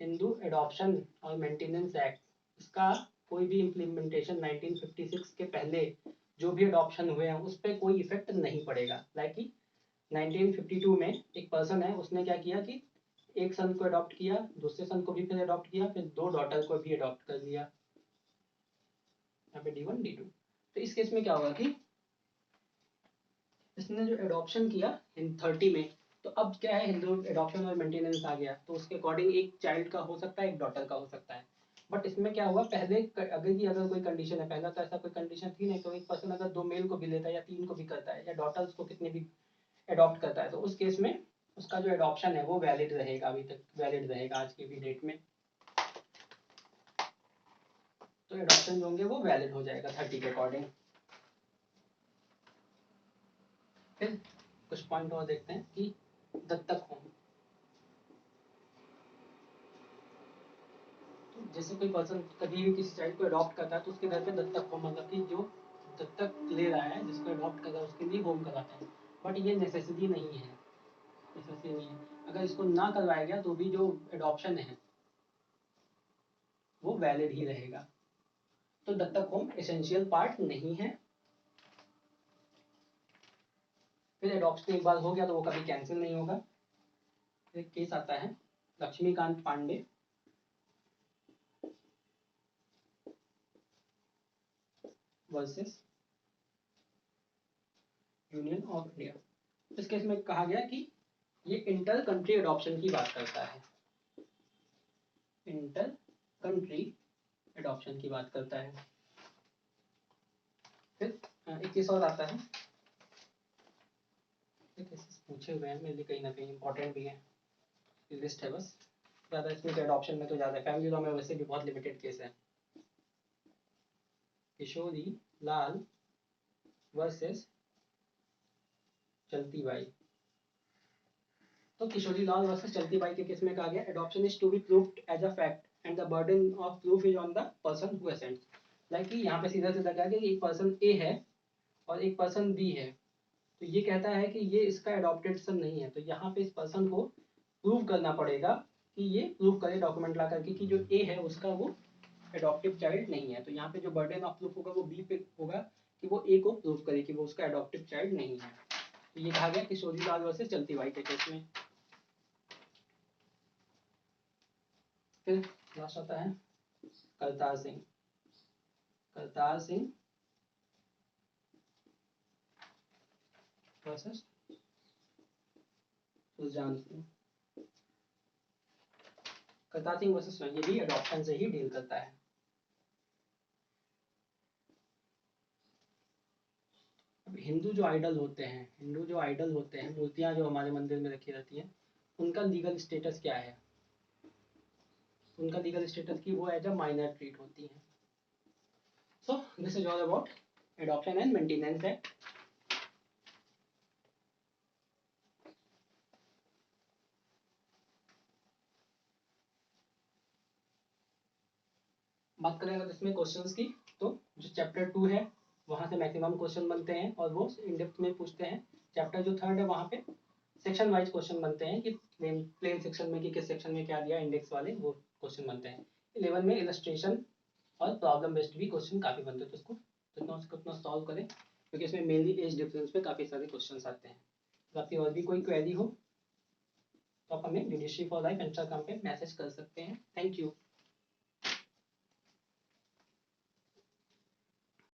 हिंदू एडॉप्शन और मेंटेनेंस एक्ट, इसका कोई भी इम्प्लीमेंटेशन 1956 के पहले जो भी एडॉप्शन हुए हैं उस पर कोई इफेक्ट नहीं पड़ेगा। लाइक कि 1952 में एक पर्सन है, उसने क्या किया कि एक सन को अडॉप्ट किया, दूसरे सन को भी फिर अडॉप्ट किया, फिर 2 डॉटर को भी अडॉप्ट कर लिया, यहाँ पे D1 D2। तो इस केस में क्या होगा कि इसने जो एडॉप्शन किया इन 30 में, तो अब क्या है हिंदू एडॉप्शन और मेंटेनेंस आ गया, तो उसके अकॉर्डिंग एक चाइल्ड का हो सकता है, एक डॉटर का हो सकता है। बट इसमें क्या हुआ, पहले अगर कोई कंडीशन है, पहला तो ऐसा कोई कंडीशन थी नहीं, तो एक पर्सन अगर 2 मेल को भी लेता है या 3 को भी करता है या डॉटर्स को कितने भी अडॉप्ट करता है, तो उस केस में उसका जो एडॉप्शन है वो वैलिड रहेगा, अभी तक वैलिड रहेगा आज की भी डेट में। तो एडॉप्शन जो होंगे वो वैलिड हो जाएगा 30 के अकॉर्डिंग। फिर कुछ पॉइंट और देखते हैं कि दत्तक होम, तो जैसे कोई पर्सन कभी भी किसी चाइल्ड को अडॉप्ट करता है तो उसके घर पे दत्तक होम, मतलब कि जो दत्तक ले रहा है जिसको अडॉप्ट कर रहा है उसके लिए होम कराते हैं। बट ये नेसेसिटी नहीं है, नेसेसिटी नहीं है। अगर इसको ना करवाया गया तो भी जो एडॉप्शन है वो वैलिड ही रहेगा। तो दत्तक होम एसेंशियल पार्ट नहीं है। फिर एडॉप्शन एक बार हो गया तो वो कभी कैंसिल नहीं होगा। फिर केस आता है Laxmikant Pandey versus Union of India. इस केस में कहा गया कि ये इंटर कंट्री एडॉप्शन की बात करता है, इंटर कंट्री एडॉप्शन की बात करता है। फिर एक केस और आता है, पूछे हुए हैं मेरे लिए कहीं ना कहीं इंपॉर्टेंट भी है, लिस्ट है बस, ज़्यादा इसमें एडॉप्शन में तो ज़्यादा, फैमिली लॉ में वैसे भी बहुत लिमिटेड केस है। किशोरी लाल वर्सेस चलती बाई। तो किशोरी लाल वर्सेस चलती बाई के केस में कहा गया adoption is to be proved as a fact and the burden of proof is on the person who assents. Like कि यहाँ पे सीधा सीधा कहा गया कि एक पर्सन ए है और एक पर्सन बी है, तो ये कहता है कि ये इसका एडॉप्टेड सन नहीं है, तो यहाँ पे इस पर्सन को प्रूव करना पड़ेगा कि ये प्रूव करे डॉक्यूमेंट ला करके कि जो ए है उसका वो एडॉप्टिव चाइल्ड नहीं है। तो यहाँ पे जो बर्डन ऑफ प्रूफ होगा वो बी पे होगा कि वो ए को प्रूव करे कि वो उसका एडॉप्टिव चाइल्ड नहीं है। तो ये कहा गया किशोरी लाल वर्सेस चलती बाई के केस में। फिर लास्ट आता है करतार सिंह, करतार सिंह वर्सेस सुजान सिंह। करतार सिंह वर्सेस ये भी एडॉप्शन से ही डील करता है। अब हिंदू जो आइडल होते हैं, हिंदू जो आइडल होते हैं, मूर्तियां जो हमारे मंदिर में रखी रहती हैं, उनका लीगल स्टेटस क्या है? उनका लीगल स्टेटस की वो एज अ माइनर ट्रीट होती हैं। So this is all about adoption and maintenance act. बात करें अगर इसमें क्वेश्चंस की, तो जो चैप्टर 2 है वहाँ से मैक्सिमम क्वेश्चन बनते हैं और वो इन डेप्थ में पूछते हैं। चैप्टर जो 3 है वहाँ पे सेक्शन वाइज क्वेश्चन बनते हैं कि प्लेन सेक्शन में कि किस सेक्शन में क्या दिया, इंडेक्स वाले वो क्वेश्चन बनते हैं। 11 में इलस्ट्रेशन और प्रॉब्लम बेस्ड भी क्वेश्चन काफ़ी बनते हैं, तो उसको जितना सॉल्व करें, क्योंकि इसमें मेनली एज डिफरेंस पे काफ़ी सारे क्वेश्चन आते हैं। तो आपकी और भी कोई क्वेरी हो तो आप हमें जुडिशरी फॉर लाइफ इंस्टाग्राम पे मैसेज कर सकते हैं। Thank you.